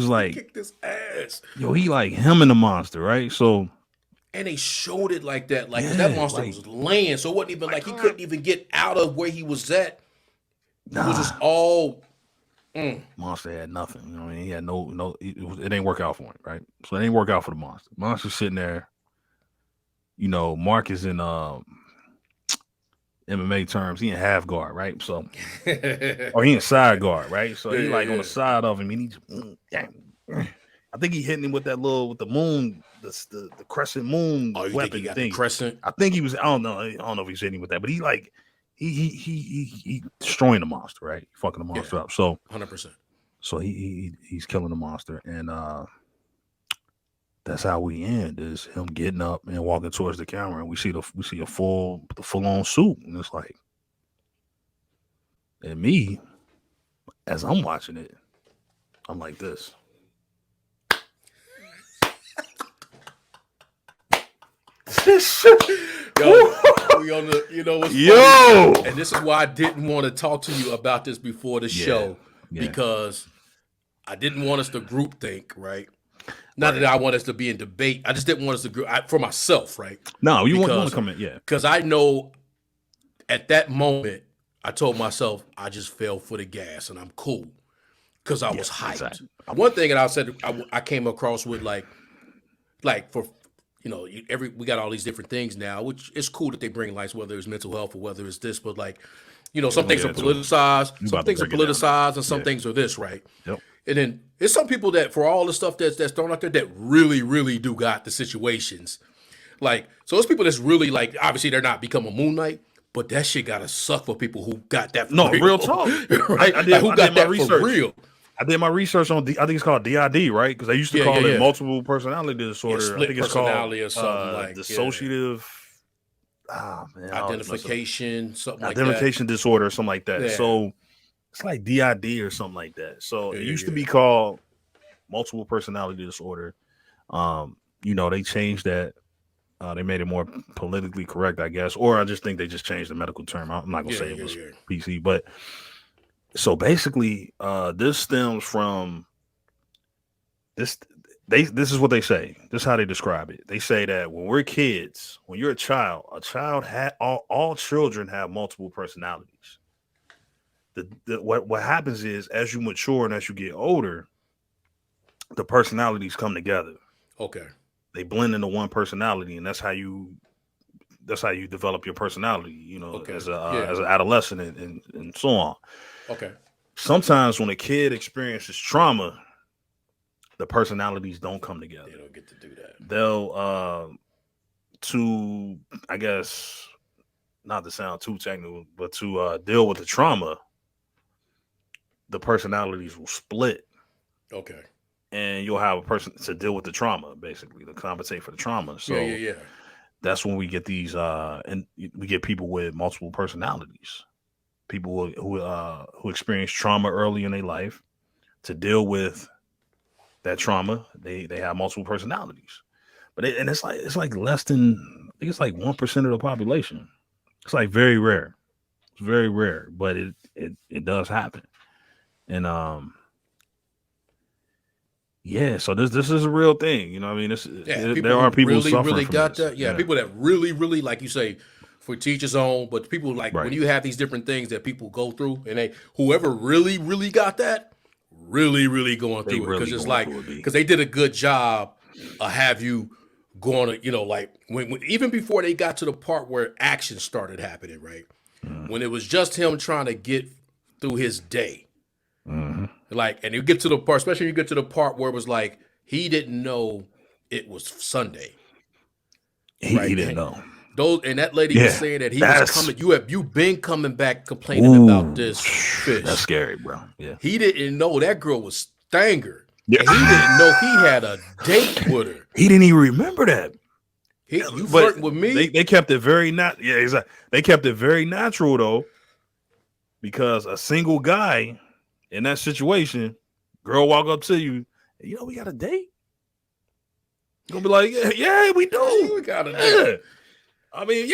[SPEAKER 2] He
[SPEAKER 1] like,
[SPEAKER 2] kicked his ass.
[SPEAKER 1] yo, he like him and the monster, right? So
[SPEAKER 2] And they showed it like that, like because that
[SPEAKER 1] yeah,
[SPEAKER 2] monster
[SPEAKER 1] like,
[SPEAKER 2] was laying, so it wasn't even like he couldn't even get out of where he was at. It was just
[SPEAKER 1] nah,
[SPEAKER 2] all.
[SPEAKER 1] monster had nothing. You know what I mean? He had no. It didn't work out for him, right? So it didn't work out for the monster. Monster's sitting there. Mark is in MMA terms. He in half guard, right? So
[SPEAKER 2] Yeah,
[SPEAKER 1] or he in side guard, right? So
[SPEAKER 2] yeah,
[SPEAKER 1] he like on
[SPEAKER 2] yeah.
[SPEAKER 1] the side of him, and I think he hitting him with the moon, the crescent moon
[SPEAKER 2] Oh, you think he
[SPEAKER 1] weapon
[SPEAKER 2] got the
[SPEAKER 1] thing.
[SPEAKER 2] crescent?
[SPEAKER 1] I think he was. I don't know if he's hitting him with that, but he like he destroying the monster, right? Fucking the
[SPEAKER 2] Yeah,
[SPEAKER 1] monster up. So
[SPEAKER 2] 100%.
[SPEAKER 1] he's killing the monster, and That's how we end. Is him getting up and walking towards the camera, and we see the full on suit, and it's like, and me as I'm watching it, I'm like this.
[SPEAKER 2] Yo, we on the, what's funny? And this is why I didn't want to talk to you about this before the show, because I didn't want us to group think, right? Not that I want us to be in debate. I just didn't want us to group for myself, right?
[SPEAKER 1] No, you want to come in,
[SPEAKER 2] because I know at that moment I told myself I just fell for the gas and I'm cool because I was hyped. Exactly. One thing that I said I came across with like for. We got all these different things now, which is cool that they bring lights, whether it's mental health or whether it's this, but like, some things are politicized, and some things are this, right?
[SPEAKER 1] Yep.
[SPEAKER 2] And then there's some people that, for all the stuff that's thrown out there, that really, really do got the situations. Like, so those people that's really like, obviously they're not become a Moon Knight, but that shit gotta suck for people who got that for real.
[SPEAKER 1] Real talk.
[SPEAKER 2] Right? I did, who got that for real.
[SPEAKER 1] I did my research on I think it's called DID, right? Because they used to call it multiple personality disorder.
[SPEAKER 2] Split
[SPEAKER 1] I think it's
[SPEAKER 2] personality
[SPEAKER 1] called
[SPEAKER 2] or something like
[SPEAKER 1] dissociative
[SPEAKER 2] identification,
[SPEAKER 1] identification disorder or something like that. Yeah. So it's like DID or something like that. So it used to be called multiple personality disorder. They changed that. They made it more politically correct, I guess, or I just think they just changed the medical term. I'm not gonna say it was PC, but. So basically, this stems from this. This is what they say. This is how they describe it. They say that when we're kids, when you're a child all children have multiple personalities. What happens is, as you mature and as you get older, the personalities come together.
[SPEAKER 2] Okay.
[SPEAKER 1] They blend into one personality, and that's how you develop your personality. As an adolescent and so on.
[SPEAKER 2] Okay.
[SPEAKER 1] Sometimes when a kid experiences trauma, the personalities don't come together.
[SPEAKER 2] They don't get to do that.
[SPEAKER 1] They'll, I guess, not to sound too technical, but to deal with the trauma, the personalities will split.
[SPEAKER 2] Okay.
[SPEAKER 1] And you'll have a person to deal with the trauma, basically, to compensate for the trauma. So that's when we get these, and we get people with multiple personalities. People who experience trauma early in their life, to deal with that trauma, they have multiple personalities. But it's like less than, I think it's like 1% of the population. It's like very rare. It's very rare, but it does happen. And so this is a real thing. You know what I mean? There are people
[SPEAKER 2] really,
[SPEAKER 1] suffering
[SPEAKER 2] really
[SPEAKER 1] from
[SPEAKER 2] got
[SPEAKER 1] this.
[SPEAKER 2] that. Yeah, people that really, really, like you say, for teachers on, but people like when you have these different things that people go through, and whoever really, really got that, really, really going through it, because it's like, because they did a good job of have you going to, like when even before they got to the part where action started happening, right? Mm-hmm. When it was just him trying to get through his day, like, and you get to the part, especially you get to the part where it was like he didn't know it was Sunday.
[SPEAKER 1] He didn't know.
[SPEAKER 2] And that lady was saying that he was coming. You've been coming back complaining about this fish.
[SPEAKER 1] That's scary, bro. Yeah.
[SPEAKER 2] He didn't know that girl was Stanger. Yeah. And he didn't know he had a date with her.
[SPEAKER 1] He didn't even remember that.
[SPEAKER 2] You flirting with me?
[SPEAKER 1] They kept it very They kept it very natural though, because a single guy in that situation, girl walk up to you, we got a date. You're gonna be like, yeah, we do.
[SPEAKER 2] We got a date.
[SPEAKER 1] I mean,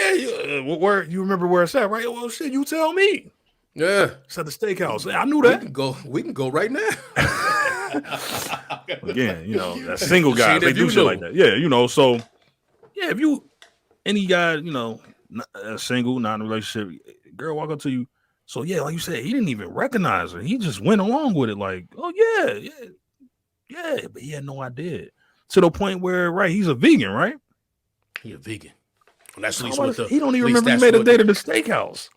[SPEAKER 1] where you remember where it's at, right? Well, shit, you tell me.
[SPEAKER 2] Yeah,
[SPEAKER 1] it's at the steakhouse. I knew that.
[SPEAKER 2] We can go right now.
[SPEAKER 1] Again, that single guys, they do shit like that. Yeah, so if you any guy, single, not in a relationship, girl walk up to you. So yeah, like you said, he didn't even recognize her. He just went along with it, like, oh yeah, but he had no idea. To the point where, he's a vegan, right?
[SPEAKER 2] He a vegan. Well, that's at least
[SPEAKER 1] he don't even remember he made a date at the steakhouse.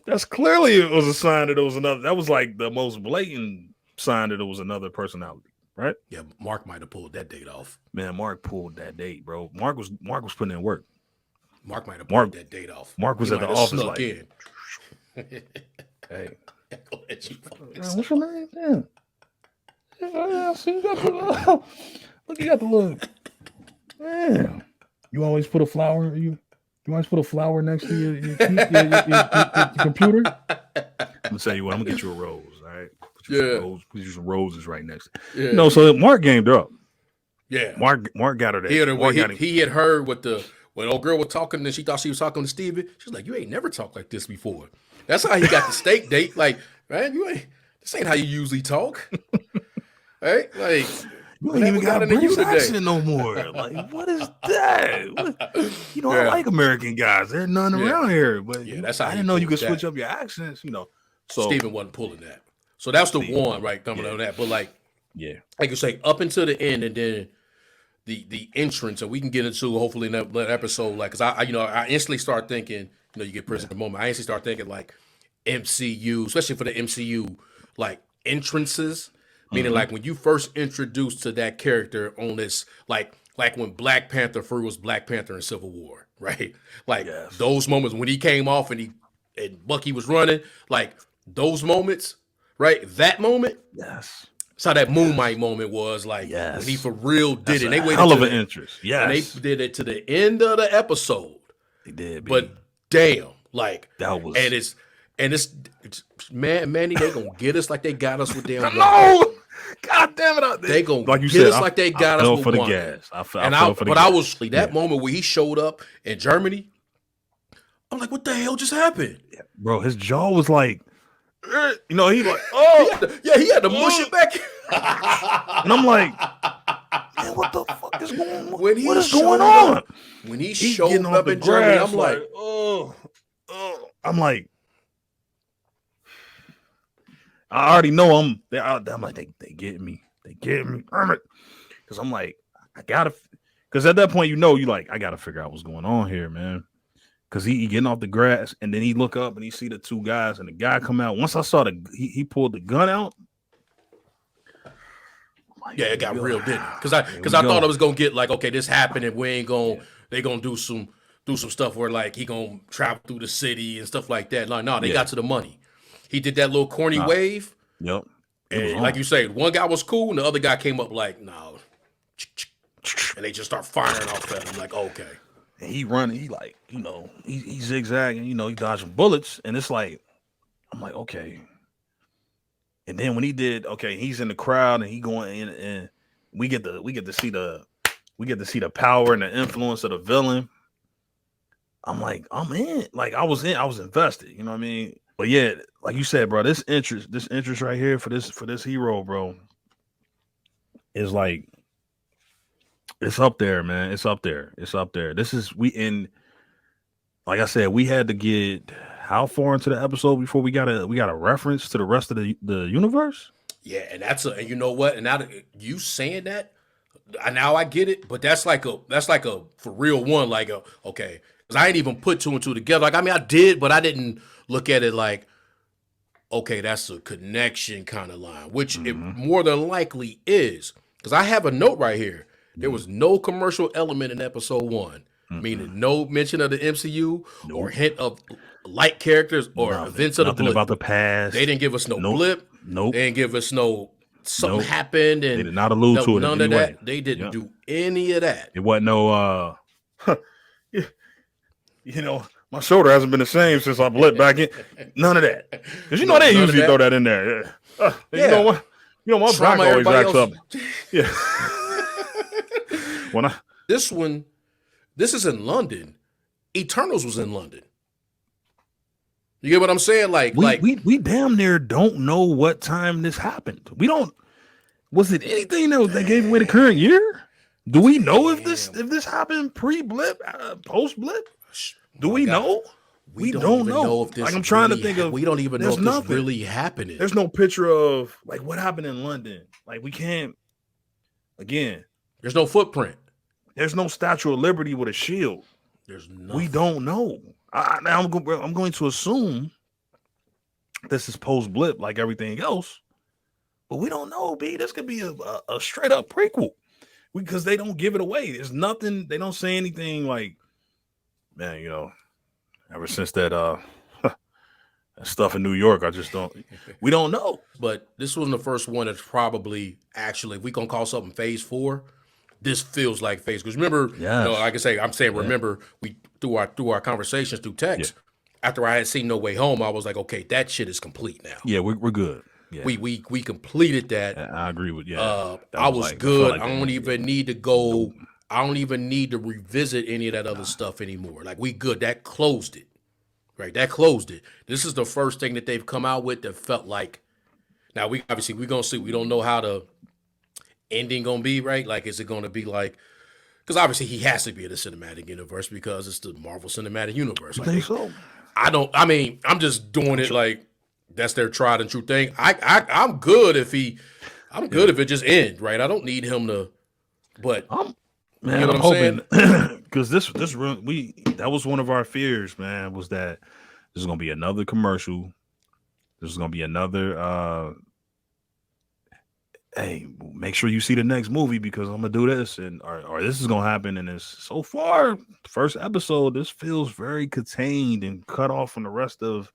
[SPEAKER 1] That's clearly it was a sign that it was another. That was like the most blatant sign that it was another personality, right?
[SPEAKER 2] Yeah, Mark might have pulled that date off.
[SPEAKER 1] Man, Mark pulled that date, bro. Mark was putting in work.
[SPEAKER 2] Mark might have pulled that date off.
[SPEAKER 1] Mark was at the office like,
[SPEAKER 2] in.
[SPEAKER 1] Hey, what's your name? Yeah, see you got Look, you got the little. Man, you always put a flower. You always put a flower next to your computer. I'm gonna tell you what. I'm gonna get you a rose. All right. Put you some roses right next.
[SPEAKER 2] Yeah.
[SPEAKER 1] So Mark gamed her up.
[SPEAKER 2] Yeah.
[SPEAKER 1] Mark got her there.
[SPEAKER 2] He had heard when old girl was talking and she thought she was talking to Stevie. She was like, "You ain't never talked like this before." That's how he got the steak date. Like, man, this ain't how you usually talk. Right? Like,
[SPEAKER 1] you ain't even got a British accent no more. Like, what is that? I like American guys. There's none around here. But
[SPEAKER 2] that's how
[SPEAKER 1] I didn't know you could switch up your accents.
[SPEAKER 2] So Steven wasn't pulling that. So that's the one, right, coming on that. But like you say, up until the end, and then the entrance, and we can get into hopefully in that episode, like, because I instantly start thinking, you get Prison the moment. I instantly start thinking like MCU, especially for the MCU, like entrances, meaning like when you first introduced to that character on this, like when Black Panther was Black Panther in Civil War, right? Like those moments when he came off and Bucky was running, like those moments, right? That moment,
[SPEAKER 1] yes.
[SPEAKER 2] So that Moonlight moment was like when he for real did it.
[SPEAKER 1] They waited hell of an interest. Yes.
[SPEAKER 2] And they did it to the end of the episode.
[SPEAKER 1] They did,
[SPEAKER 2] but damn, like
[SPEAKER 1] that was
[SPEAKER 2] and it's Manny, they gonna get us like they got us with damn.
[SPEAKER 1] No, God damn it!
[SPEAKER 2] They gonna like you get said, us like they got us
[SPEAKER 1] for
[SPEAKER 2] with
[SPEAKER 1] the gas.
[SPEAKER 2] I was that moment where he showed up in Germany. I'm like, what the hell just happened?
[SPEAKER 1] Yeah, bro, his jaw was like. He like,
[SPEAKER 2] he had to mush it back.
[SPEAKER 1] And I'm like, man, what the fuck is going on? What is going on?
[SPEAKER 2] When he showed up in Germany, I'm like,
[SPEAKER 1] I'm like, I already know I'm like, they get me. They get me. Because I'm like, because at that point, you like, I gotta figure out what's going on here, man. Because he getting off the grass, and then he look up and he see the two guys, and the guy come out. Once I saw he pulled the gun out.
[SPEAKER 2] Like, it got real, didn't it? Because I thought it was gonna get like, okay, this happened, and we ain't gonna they gonna do some stuff where like he gonna travel through the city and stuff like that. Like, no, they got to the money. He did that little corny wave.
[SPEAKER 1] Yep.
[SPEAKER 2] And like you say, one guy was cool, and the other guy came up like, no, and they just start firing off at him. Like, okay.
[SPEAKER 1] And he running, he like, he zigzagging, he dodging bullets, and it's like, I'm like, okay. And then when he did, okay, he's in the crowd and he going in, and we get to see the power and the influence of the villain. I'm like, I'm in, like I was invested, you know what I mean? But yeah, like you said, bro, this interest right here for this hero, bro, is like. It's up there, man. It's up there. This is like I said, we had to get how far into the episode before we got a reference to the rest of the universe?
[SPEAKER 2] Yeah, and and you know what? And now that you saying that, now I get it, but that's like a for real one, like okay. Because I ain't even put two and two together. Like, I mean, I did, but I didn't look at it like, okay, that's a connection kind of line, which it more than likely is. Because I have a note right here. There was no commercial element in episode 1, meaning no mention of the MCU or hint of light characters or events of the blip.
[SPEAKER 1] About the past.
[SPEAKER 2] They didn't give us no blip.
[SPEAKER 1] Nope.
[SPEAKER 2] They didn't give us no something happened. And
[SPEAKER 1] they did not allude to it.
[SPEAKER 2] None of that. They didn't do any of that.
[SPEAKER 1] It wasn't no, my shoulder hasn't been the same since I blipped back in. None of that. Because they usually throw that in there. You know what? My back always acts up. Yeah.
[SPEAKER 2] This is in London. Eternals was in London. You get what I'm saying? We
[SPEAKER 1] damn near don't know what time this happened. We don't. Was it anything that gave away the current year? Do we know if this happened pre-blip, post-blip? Do we know? We don't know.
[SPEAKER 2] If this
[SPEAKER 1] I'm trying to think of.
[SPEAKER 2] We don't even know if this really happening.
[SPEAKER 1] There's no picture of like what happened in London. Like we can't. Again,
[SPEAKER 2] there's no footprint.
[SPEAKER 1] There's no Statue of Liberty with a shield.
[SPEAKER 2] There's nothing.
[SPEAKER 1] We don't know. I'm going to assume this is post-blip like everything else, but we don't know, B. This could be a straight-up prequel because they don't give it away. There's nothing. They don't say anything like, man, ever since that stuff in New York, we don't know.
[SPEAKER 2] But this wasn't the first one that's probably actually, if we going to call something phase 4, this feels like Face. Because remember,
[SPEAKER 1] Yes.
[SPEAKER 2] like I say, I'm saying,
[SPEAKER 1] Yeah.
[SPEAKER 2] remember, we through our conversations through
[SPEAKER 1] Yeah.
[SPEAKER 2] text. After I had seen No Way Home, I was like, okay, that shit is complete now.
[SPEAKER 1] Yeah, we're good. Yeah.
[SPEAKER 2] We completed that.
[SPEAKER 1] I agree with That
[SPEAKER 2] I
[SPEAKER 1] was
[SPEAKER 2] was
[SPEAKER 1] like that felt
[SPEAKER 2] good.
[SPEAKER 1] like
[SPEAKER 2] I
[SPEAKER 1] the
[SPEAKER 2] don't
[SPEAKER 1] end.
[SPEAKER 2] even
[SPEAKER 1] Yeah.
[SPEAKER 2] need to
[SPEAKER 1] Nope.
[SPEAKER 2] go. I don't even need to revisit any of that other stuff anymore. Like we good. That closed it. Right. That closed it. This is the first thing that they've come out with that felt like. Now we obviously we're gonna see. We don't know how the ending gonna be. Right. Like is it gonna be like? Because obviously he has to be in the cinematic universe because it's the Marvel Cinematic Universe.
[SPEAKER 1] You
[SPEAKER 2] Like
[SPEAKER 1] think
[SPEAKER 2] they,
[SPEAKER 1] so?
[SPEAKER 2] I don't. I mean, I'm just doing
[SPEAKER 1] I'm
[SPEAKER 2] it
[SPEAKER 1] sure.
[SPEAKER 2] like that's their tried and true thing. I'm good if he. I'm good
[SPEAKER 1] Yeah.
[SPEAKER 2] if it just ends. Right. I don't need him to. But
[SPEAKER 1] I'm
[SPEAKER 2] you get
[SPEAKER 1] Man,
[SPEAKER 2] what
[SPEAKER 1] I'm
[SPEAKER 2] I'm
[SPEAKER 1] hoping
[SPEAKER 2] saying?
[SPEAKER 1] because that was one of our fears, man, was that this is gonna be another commercial. This is gonna be another hey, make sure you see the next movie because I'm gonna do this and or this is gonna happen. And it's so far, first episode, this feels very contained and cut off from the rest of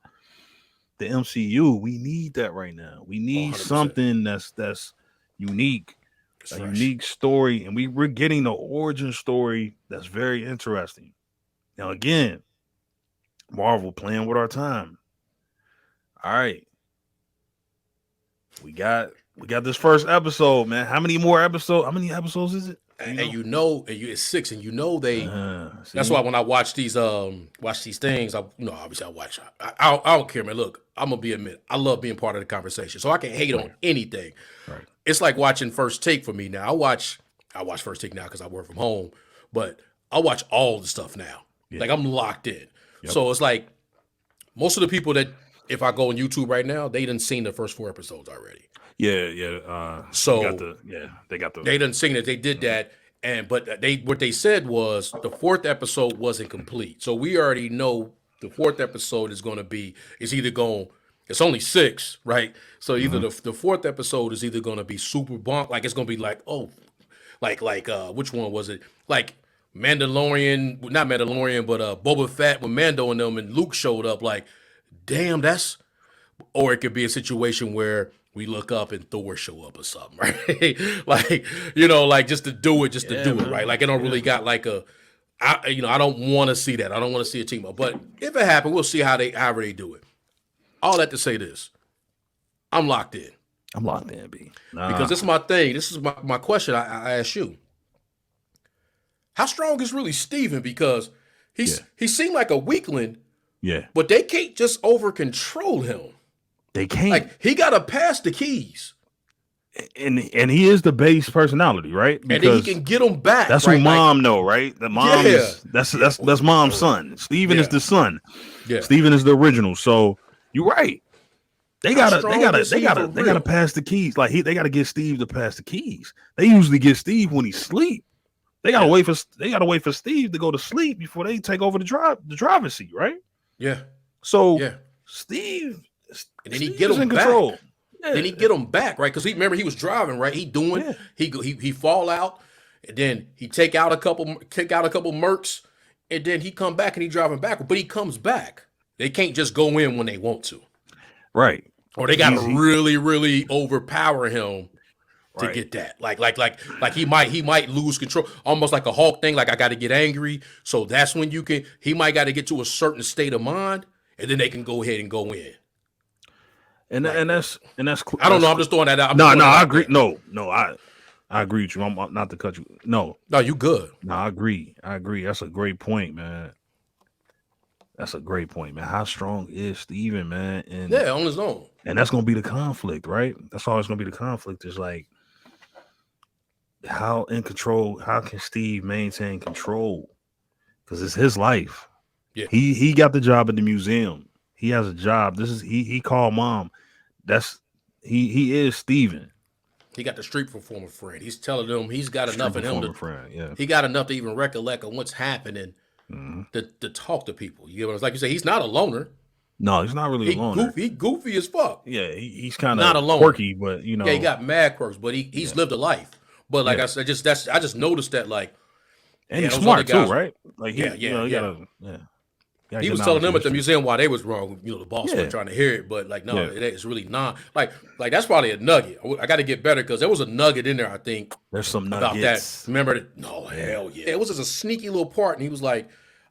[SPEAKER 1] the MCU. We need that right now. We
[SPEAKER 2] Oh,
[SPEAKER 1] need
[SPEAKER 2] 100%.
[SPEAKER 1] something that's unique,
[SPEAKER 2] It's
[SPEAKER 1] a
[SPEAKER 2] fresh.
[SPEAKER 1] unique story, and we're getting the origin story that's very interesting. Now again, Marvel playing with our time. All right, we got this first episode, man. How many more episodes? How many episodes is it? Do you
[SPEAKER 2] And
[SPEAKER 1] know?
[SPEAKER 2] you know, it's 6, and you know they. That's why
[SPEAKER 1] See,
[SPEAKER 2] when I watch these things, obviously I watch. I don't care, man. Look, I'm gonna be admit, I love being part of the conversation, so I can hate on
[SPEAKER 1] right,
[SPEAKER 2] anything.
[SPEAKER 1] right,
[SPEAKER 2] It's like watching First Take for me now. I watch First Take now because I work from home, but I watch all the stuff now.
[SPEAKER 1] yeah,
[SPEAKER 2] Like I'm locked in.
[SPEAKER 1] yep,
[SPEAKER 2] So it's like most of the people that if I go on YouTube right now, they didn't seen the first 4 episodes already.
[SPEAKER 1] yeah, yeah.
[SPEAKER 2] So
[SPEAKER 1] They got the
[SPEAKER 2] they didn't seen it. They did that, and but they what they said was the fourth episode wasn't complete. So we already know the fourth episode is going to be is either going. It's only 6, right? So either
[SPEAKER 1] mhm.
[SPEAKER 2] the fourth episode is either going to be super bonk, like it's going to be like which one was it? Like Mandalorian, not Mandalorian, but Boba Fett when Mando and them and Luke showed up. Like, damn, that's or it could be a situation where we look up and Thor show up or something, right? Like, like just to
[SPEAKER 1] Yeah,
[SPEAKER 2] do it, right?
[SPEAKER 1] man,
[SPEAKER 2] Like, it don't
[SPEAKER 1] yeah.
[SPEAKER 2] really got like I don't want to see that. I don't want to see a team up. But if it happens, we'll see however they do it. All that to say this, I'm locked in
[SPEAKER 1] I'm locked in, B.
[SPEAKER 2] because
[SPEAKER 1] Nah,
[SPEAKER 2] this is my thing. This is my question. I ask you, how strong is really Steven? Because
[SPEAKER 1] yeah,
[SPEAKER 2] he seemed like a weakling,
[SPEAKER 1] yeah.
[SPEAKER 2] but they can't just over control him.
[SPEAKER 1] They can't,
[SPEAKER 2] Like he got to pass the keys.
[SPEAKER 1] and he is the base personality, right?
[SPEAKER 2] And then he
[SPEAKER 1] Because
[SPEAKER 2] can get them back,
[SPEAKER 1] that's who
[SPEAKER 2] right? Like,
[SPEAKER 1] mom know, right? The mom
[SPEAKER 2] yeah,
[SPEAKER 1] is
[SPEAKER 2] yeah,
[SPEAKER 1] that's mom's
[SPEAKER 2] oh,
[SPEAKER 1] son. Steven is
[SPEAKER 2] yeah,
[SPEAKER 1] the son.
[SPEAKER 2] yeah.
[SPEAKER 1] Steven is the original. So you're right.
[SPEAKER 2] How strong is he for
[SPEAKER 1] They gotta
[SPEAKER 2] real?
[SPEAKER 1] pass the keys. Like they gotta get Steve to pass the keys. They usually get Steve when he sleep.
[SPEAKER 2] Yeah,
[SPEAKER 1] They gotta wait for Steve to go to sleep before they take over the driver's seat, right?
[SPEAKER 2] yeah,
[SPEAKER 1] So
[SPEAKER 2] yeah.
[SPEAKER 1] Steve
[SPEAKER 2] And then he
[SPEAKER 1] Steve
[SPEAKER 2] get
[SPEAKER 1] is
[SPEAKER 2] them
[SPEAKER 1] in
[SPEAKER 2] back.
[SPEAKER 1] control. Yeah,
[SPEAKER 2] Then he get them back, right? Because he remember he was driving, right?
[SPEAKER 1] yeah,
[SPEAKER 2] He fall out, and then he take out a couple mercs, and then he come back and he driving back. But he comes back. They can't just go in when they want to,
[SPEAKER 1] right.
[SPEAKER 2] or they got to really really overpower him to
[SPEAKER 1] Right.
[SPEAKER 2] get that. Like he might lose control, almost like a Hulk thing. Like I got to get angry, so that's when he might got to get to a certain state of mind, and then they can go ahead and go in.
[SPEAKER 1] And
[SPEAKER 2] Like I don't
[SPEAKER 1] that's
[SPEAKER 2] know. I'm just throwing that out. I'm just
[SPEAKER 1] no,
[SPEAKER 2] throwing
[SPEAKER 1] no,
[SPEAKER 2] that
[SPEAKER 1] I
[SPEAKER 2] out
[SPEAKER 1] agree.
[SPEAKER 2] there.
[SPEAKER 1] No, I agree with you. I'm not to cut you.
[SPEAKER 2] No, you good.
[SPEAKER 1] No, I agree. I agree. That's a great point, man. That's a great point, man. How strong is Steven, man?
[SPEAKER 2] Yeah, on his own.
[SPEAKER 1] And that's gonna be the conflict, right? That's always gonna be the conflict. Is like how in control, how can Steve maintain control? Because it's his life.
[SPEAKER 2] Yeah,
[SPEAKER 1] He got the job at the museum. He has a job. This is he called mom. That's he is Steven.
[SPEAKER 2] he got the street performer friend. He's telling them he's got
[SPEAKER 1] Street
[SPEAKER 2] enough in him
[SPEAKER 1] performer
[SPEAKER 2] to.
[SPEAKER 1] friend, yeah.
[SPEAKER 2] He got enough to even recollect on what's happening
[SPEAKER 1] Mhm.
[SPEAKER 2] to talk to people. You know, like you say, he's not a loner.
[SPEAKER 1] No, he's not really a loner.
[SPEAKER 2] He goofy as fuck.
[SPEAKER 1] Yeah, he's kind
[SPEAKER 2] Not a
[SPEAKER 1] of
[SPEAKER 2] loner.
[SPEAKER 1] quirky, but you
[SPEAKER 2] Yeah, he
[SPEAKER 1] know,
[SPEAKER 2] got mad quirks, but he's
[SPEAKER 1] yeah,
[SPEAKER 2] lived a life. But like
[SPEAKER 1] yeah.
[SPEAKER 2] I said, I just noticed that like
[SPEAKER 1] And
[SPEAKER 2] yeah,
[SPEAKER 1] he's
[SPEAKER 2] those other
[SPEAKER 1] smart too,
[SPEAKER 2] guys.
[SPEAKER 1] right? Like
[SPEAKER 2] Yeah,
[SPEAKER 1] you
[SPEAKER 2] yeah,
[SPEAKER 1] know, you
[SPEAKER 2] yeah.
[SPEAKER 1] gotta, yeah. gotta
[SPEAKER 2] He
[SPEAKER 1] get
[SPEAKER 2] was telling
[SPEAKER 1] knowledge of
[SPEAKER 2] them at the
[SPEAKER 1] history.
[SPEAKER 2] museum why they was wrong. You know, the boss wasn't
[SPEAKER 1] Yeah,
[SPEAKER 2] trying to hear it, but like, no,
[SPEAKER 1] yeah.
[SPEAKER 2] it's really not. Like that's probably a nugget. I got to get better because there was a nugget in there. I think
[SPEAKER 1] There's some
[SPEAKER 2] about that.
[SPEAKER 1] nuggets.
[SPEAKER 2] Remember that? No,
[SPEAKER 1] Yeah.
[SPEAKER 2] hell yeah. It was just a sneaky little part, and he was like,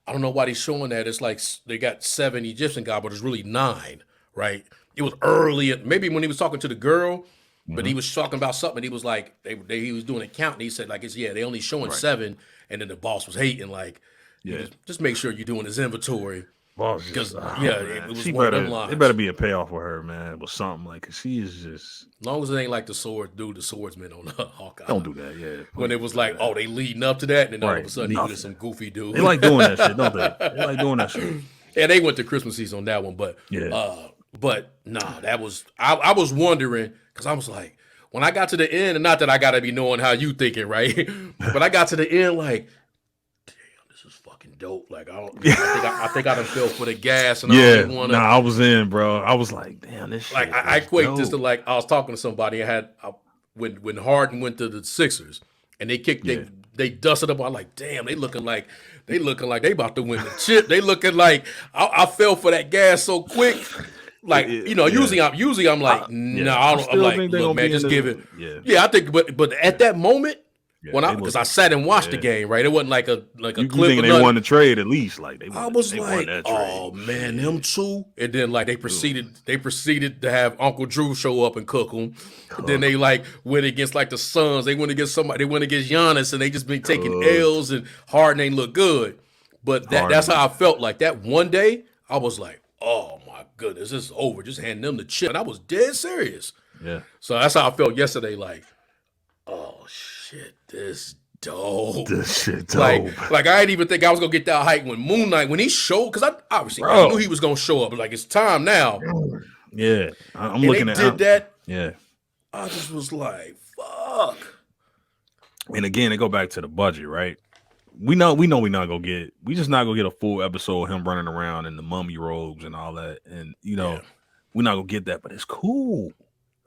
[SPEAKER 2] I don't know why he's showing that. It's like they got 7 Egyptian gods, but it's really 9, right? It was early, maybe when he was talking to the girl, but
[SPEAKER 1] Mm-hmm.
[SPEAKER 2] he was talking about something. He was like, he was doing a count, and he said like, they only showing
[SPEAKER 1] Right.
[SPEAKER 2] 7, and then the boss was hating like, you
[SPEAKER 1] Yeah.
[SPEAKER 2] just make sure you're doing his inventory.
[SPEAKER 1] Boss
[SPEAKER 2] Because
[SPEAKER 1] just, oh
[SPEAKER 2] it
[SPEAKER 1] man,
[SPEAKER 2] was
[SPEAKER 1] she
[SPEAKER 2] one of them
[SPEAKER 1] better. It
[SPEAKER 2] lines.
[SPEAKER 1] better be a payoff for her, man, with something like. 'Cause she is just.
[SPEAKER 2] As long as it ain't like the swordsman on Hawkeye.
[SPEAKER 1] Don't do that. Yeah.
[SPEAKER 2] When it
[SPEAKER 1] Please
[SPEAKER 2] was
[SPEAKER 1] don't do
[SPEAKER 2] like,
[SPEAKER 1] that.
[SPEAKER 2] oh, they leading up to that, and then all of a
[SPEAKER 1] Right.
[SPEAKER 2] sudden he was just
[SPEAKER 1] Nothing.
[SPEAKER 2] some goofy dude.
[SPEAKER 1] They like doing that shit, don't they? They like doing that shit.
[SPEAKER 2] Yeah, they went to Christmas season on that one,
[SPEAKER 1] Yeah.
[SPEAKER 2] but nah, that was I was wondering because I was like, when I got to the end, and not that I gotta be knowing how you thinking, right? But I got to the end like, this is fucking dope. Like I think I done fell for the gas, and I
[SPEAKER 1] Yeah.
[SPEAKER 2] don't want to.
[SPEAKER 1] Nah, I was in, bro. I was like, damn, this shit.
[SPEAKER 2] Like I
[SPEAKER 1] is
[SPEAKER 2] equate
[SPEAKER 1] dope.
[SPEAKER 2] this to like I was talking to somebody. When Harden went to the Sixers and they kicked
[SPEAKER 1] Yeah.
[SPEAKER 2] they dusted up. I'm like, damn, they looking like they about to win the chip. They looking like I fell for that gas so quick. Like
[SPEAKER 1] Yeah.
[SPEAKER 2] usually I'm like no, I don't. I'm
[SPEAKER 1] still
[SPEAKER 2] like,
[SPEAKER 1] think they
[SPEAKER 2] look,
[SPEAKER 1] gonna
[SPEAKER 2] man,
[SPEAKER 1] be
[SPEAKER 2] just
[SPEAKER 1] in
[SPEAKER 2] give
[SPEAKER 1] the,
[SPEAKER 2] it. Yeah, I think, but at that moment.
[SPEAKER 1] yeah,
[SPEAKER 2] When
[SPEAKER 1] they
[SPEAKER 2] because
[SPEAKER 1] look-
[SPEAKER 2] I sat and watched the
[SPEAKER 1] yeah.
[SPEAKER 2] game, right? It wasn't like a
[SPEAKER 1] You
[SPEAKER 2] clip.
[SPEAKER 1] thinking
[SPEAKER 2] Or
[SPEAKER 1] they
[SPEAKER 2] nothing.
[SPEAKER 1] won the trade at least? Like
[SPEAKER 2] I was
[SPEAKER 1] they won
[SPEAKER 2] like,
[SPEAKER 1] that
[SPEAKER 2] oh
[SPEAKER 1] trade.
[SPEAKER 2] man,
[SPEAKER 1] Shit.
[SPEAKER 2] them two, and then like they proceeded to have Uncle Drew show up and cook them. Then they like went against like the Suns. They went against somebody. They went against Giannis, and they just been taking L's, and Harden ain't look good. But that's how I felt. Like that one day, I was like, oh my goodness, this is over. Just hand them the chip, and I was dead serious.
[SPEAKER 1] Yeah.
[SPEAKER 2] So that's how I felt yesterday. Like, oh shit, this dope.
[SPEAKER 1] This shit dope.
[SPEAKER 2] Like I didn't even think I was gonna get that hype when Moon Knight when he showed because I knew he was gonna show up. But like it's time now.
[SPEAKER 1] Yeah. I'm
[SPEAKER 2] And
[SPEAKER 1] looking
[SPEAKER 2] they
[SPEAKER 1] at
[SPEAKER 2] did that.
[SPEAKER 1] Yeah.
[SPEAKER 2] I just was like, fuck.
[SPEAKER 1] And again, they go back to the budget, right? We know we not gonna get. We just not gonna get a full episode of him running around in the mummy robes and all that. And we're not gonna get that, but it's cool.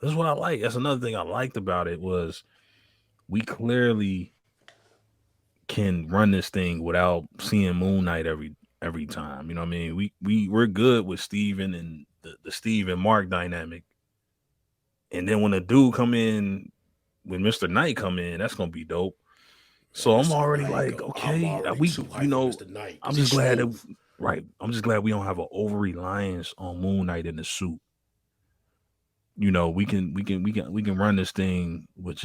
[SPEAKER 1] That's what I like. That's another thing I liked about it was we clearly can run this thing without seeing Moon Knight every time. You know what I mean? We're good with Steven and the Steve and Mark dynamic. And then when the dude come in, when Mr. Knight come in, that's gonna be dope. So I'm already like, okay, I'm just glad that I'm just glad we don't have an over reliance on Moon Knight in the suit. We can run this thing with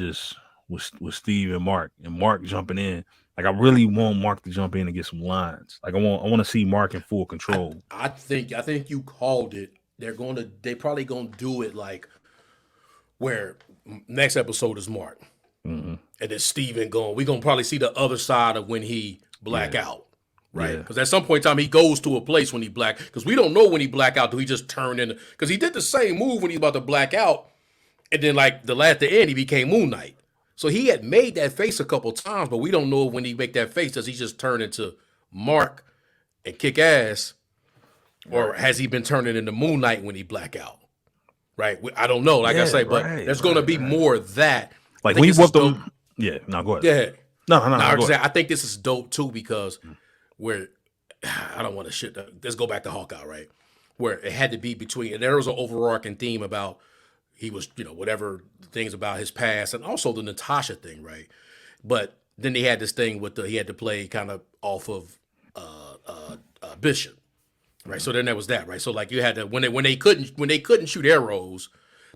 [SPEAKER 1] Steve and Mark jumping in. Like I really want Mark to jump in and get some lines. Like I want to see Mark in full control.
[SPEAKER 2] I think you called it. They probably gonna do it like where next episode is Mark.
[SPEAKER 1] Mm-hmm.
[SPEAKER 2] And then Steven we're gonna probably see the other side of when he black out. Right? Because at some point in time he goes to a place when he black because we don't know when he black out, do he just turn in because he did the same move when he's about to black out, and then like the end he became Moon Knight. So he had made that face a couple times, but we don't know when he make that face, does he just turn into Mark and kick ass? Or has he been turning into Moon Knight when he black out? Right? I don't know. Like I say, but there's going to be more of that.
[SPEAKER 1] Like when you whoop them. Yeah, no, go ahead.
[SPEAKER 2] Yeah.
[SPEAKER 1] No.
[SPEAKER 2] I think this is dope too because where I don't want to shit. Let's go back to Hawkeye, right? Where it had to be between, and there was an overarching theme about he was, whatever things about his past, and also the Natasha thing, right? But then they had this thing with he had to play kind of off of Bishop, right? So then there was that, right? So like you had to when they couldn't shoot arrows,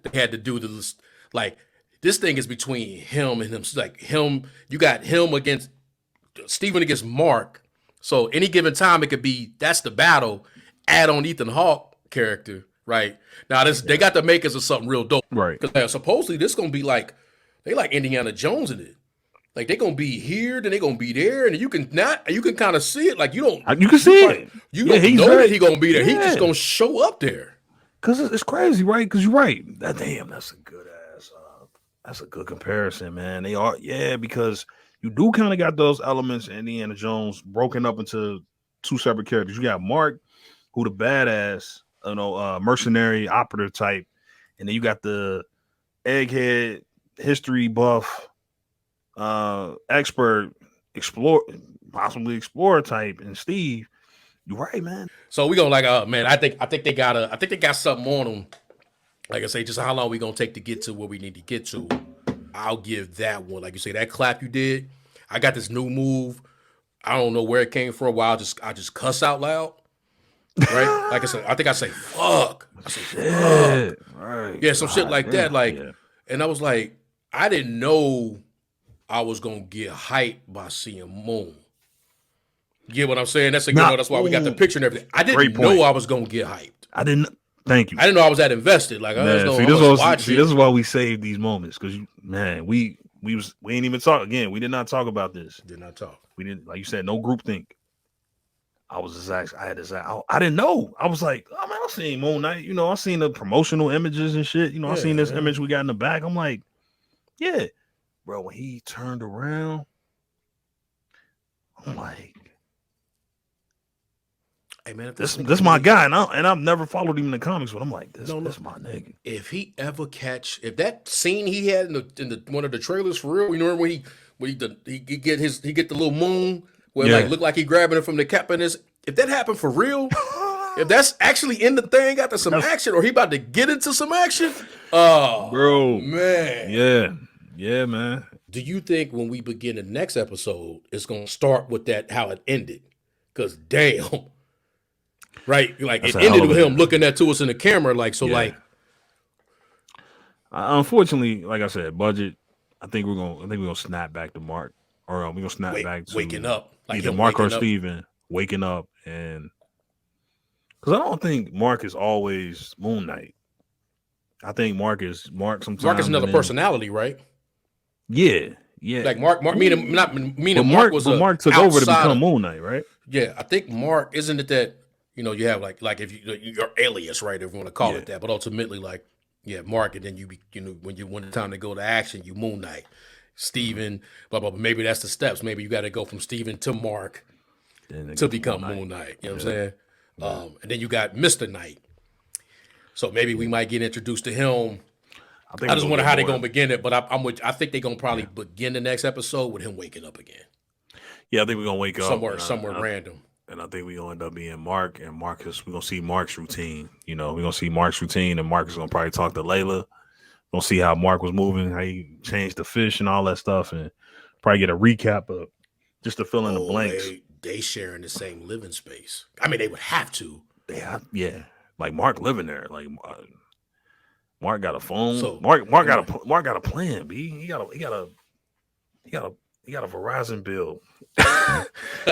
[SPEAKER 2] they had to do the like this thing is between him and him. Like him, you got him against Steven against Mark. So any given time it could be that's the battle. Add on Ethan Hawke character, right? Now they got the makers of something real dope,
[SPEAKER 1] right?
[SPEAKER 2] Because supposedly this gonna be like they like Indiana Jones in it. Like they're gonna be here, then they're gonna be there, and you can kind of see it. Like you
[SPEAKER 1] can see it.
[SPEAKER 2] You don't know that he gonna be there. He's just gonna show up there.
[SPEAKER 1] Cause it's crazy, right? Cause you're right. That's a good ass. That's a good comparison, man. They are, because you do kind of got those elements in Indiana Jones broken up into two separate characters. You got Mark, who the badass, mercenary operative type, and then you got the egghead history buff, expert, possibly explorer type, and Steve. You're right, man.
[SPEAKER 2] So we gonna like, man, I think they got something on them. Like I say, just how long we gonna take to get to where we need to get to. I'll give that one. Like you say, that clap you did. I got this new move. I don't know where it came from. Why I just cuss out loud. Right? Like I said, I think I say fuck. I say fuck.
[SPEAKER 1] Right.
[SPEAKER 2] Yeah, some shit like that. Like,
[SPEAKER 1] yeah.
[SPEAKER 2] and I was like, I didn't know I was gonna get hyped by seeing Moon. You get what I'm saying? That's that's why we got the picture and everything. I didn't know I was gonna get hyped.
[SPEAKER 1] I didn't. Thank you.
[SPEAKER 2] I didn't know I was that invested. Like,
[SPEAKER 1] man, this is why we save these moments because man, we ain't even talk again. We did not talk about this.
[SPEAKER 2] Did not talk.
[SPEAKER 1] We didn't, like you said, no group think. I didn't know. I was like, oh man, I seen Moon Knight. You know, I seen the promotional images and shit. You know, I seen this image we got in the back. I'm like, yeah, bro. When he turned around, I'm like,
[SPEAKER 2] hey man,
[SPEAKER 1] this my guy, and I've never followed him in the comics, but I'm like, this my nigga.
[SPEAKER 2] If he ever if that scene he had in the one of the trailers for real, you know when he get the little moon where it like look like he grabbing it from the cap in his. If that happened for real, if that's actually in the thing, got some action, or he about to get into some action,
[SPEAKER 1] bro,
[SPEAKER 2] man,
[SPEAKER 1] yeah, man.
[SPEAKER 2] Do you think when we begin the next episode, it's gonna start with that how it ended? Because damn. Right, like it ended with him looking at to us in the camera, like so. Like,
[SPEAKER 1] unfortunately, like I said, budget. I think we're gonna snap back to Mark, or we're gonna snap back to
[SPEAKER 2] waking up, like
[SPEAKER 1] either Mark or Steven waking up, and because I don't think Mark is always Moon Knight. I think Mark sometimes.
[SPEAKER 2] Mark is another personality, right?
[SPEAKER 1] Yeah.
[SPEAKER 2] Like Mark meaning Mark was
[SPEAKER 1] Mark took over to become Moon Knight, right?
[SPEAKER 2] Yeah, I think Mark isn't it that. You know, you have like if your alias, right? If you want to call it that, but ultimately, like, Mark, and then when it's time to go to action, you Moon Knight, Steven, blah blah. Maybe that's the steps. Maybe you got to go from Steven to Mark to become Moon Knight. You know what I'm saying? And then you got Mr. Knight. So maybe we might get introduced to him. I just wonder how they're gonna begin it, but I think they're gonna probably begin the next episode with him waking up again.
[SPEAKER 1] Yeah, I think we're gonna wake
[SPEAKER 2] up somewhere random.
[SPEAKER 1] And I think we're going to end up being Mark and Marcus. We're going to see Mark's routine. You know, we're going to see Mark's routine, and Mark is going to probably talk to Layla. We're going to see how Mark was moving, how he changed the fish and all that stuff, and probably get a recap of just to fill in the blanks.
[SPEAKER 2] They sharing the same living space. I mean, they would have to.
[SPEAKER 1] Yeah. Like Mark living there. Like Mark got a phone. So, Mark got a plan, B. He got a Verizon bill.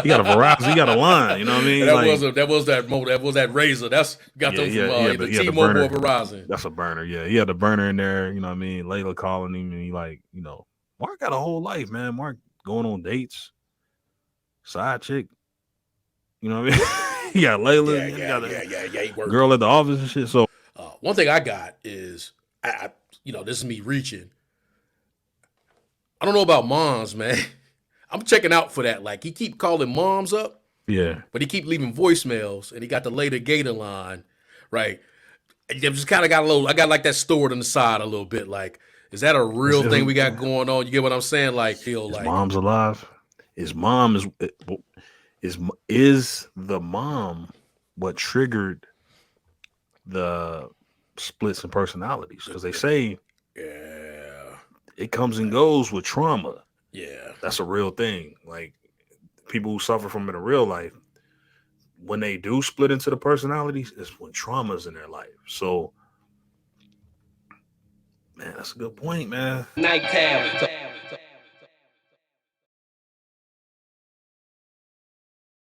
[SPEAKER 1] He got a line. You know what I mean?
[SPEAKER 2] That was that razor. That's got them from the T-Mobile or Verizon.
[SPEAKER 1] That's a burner. Yeah, he had the burner in there. You know what I mean? Layla calling him, and he like, Mark got a whole life, man. Mark going on dates, side chick. You know what I mean? He got Layla. He got a girl at the office and shit. So
[SPEAKER 2] one thing I got is, this is me reaching. I don't know about moms, man. I'm checking out for that. Like, he keep calling moms up.
[SPEAKER 1] Yeah.
[SPEAKER 2] But he keep leaving voicemails, and he got the later Gator line, right? I just kind of got I got like that stored on the side a little bit. Like, is that a real thing we got going on? You get what I'm saying? Like,
[SPEAKER 1] mom's alive? Is the mom what triggered the splits in personalities? Because they say it comes and goes with trauma.
[SPEAKER 2] Yeah.
[SPEAKER 1] That's a real thing. Like, people who suffer from it in real life, when they do split into the personalities, it's when trauma's in their life. So, man, that's a good point, man.
[SPEAKER 3] Nighttime.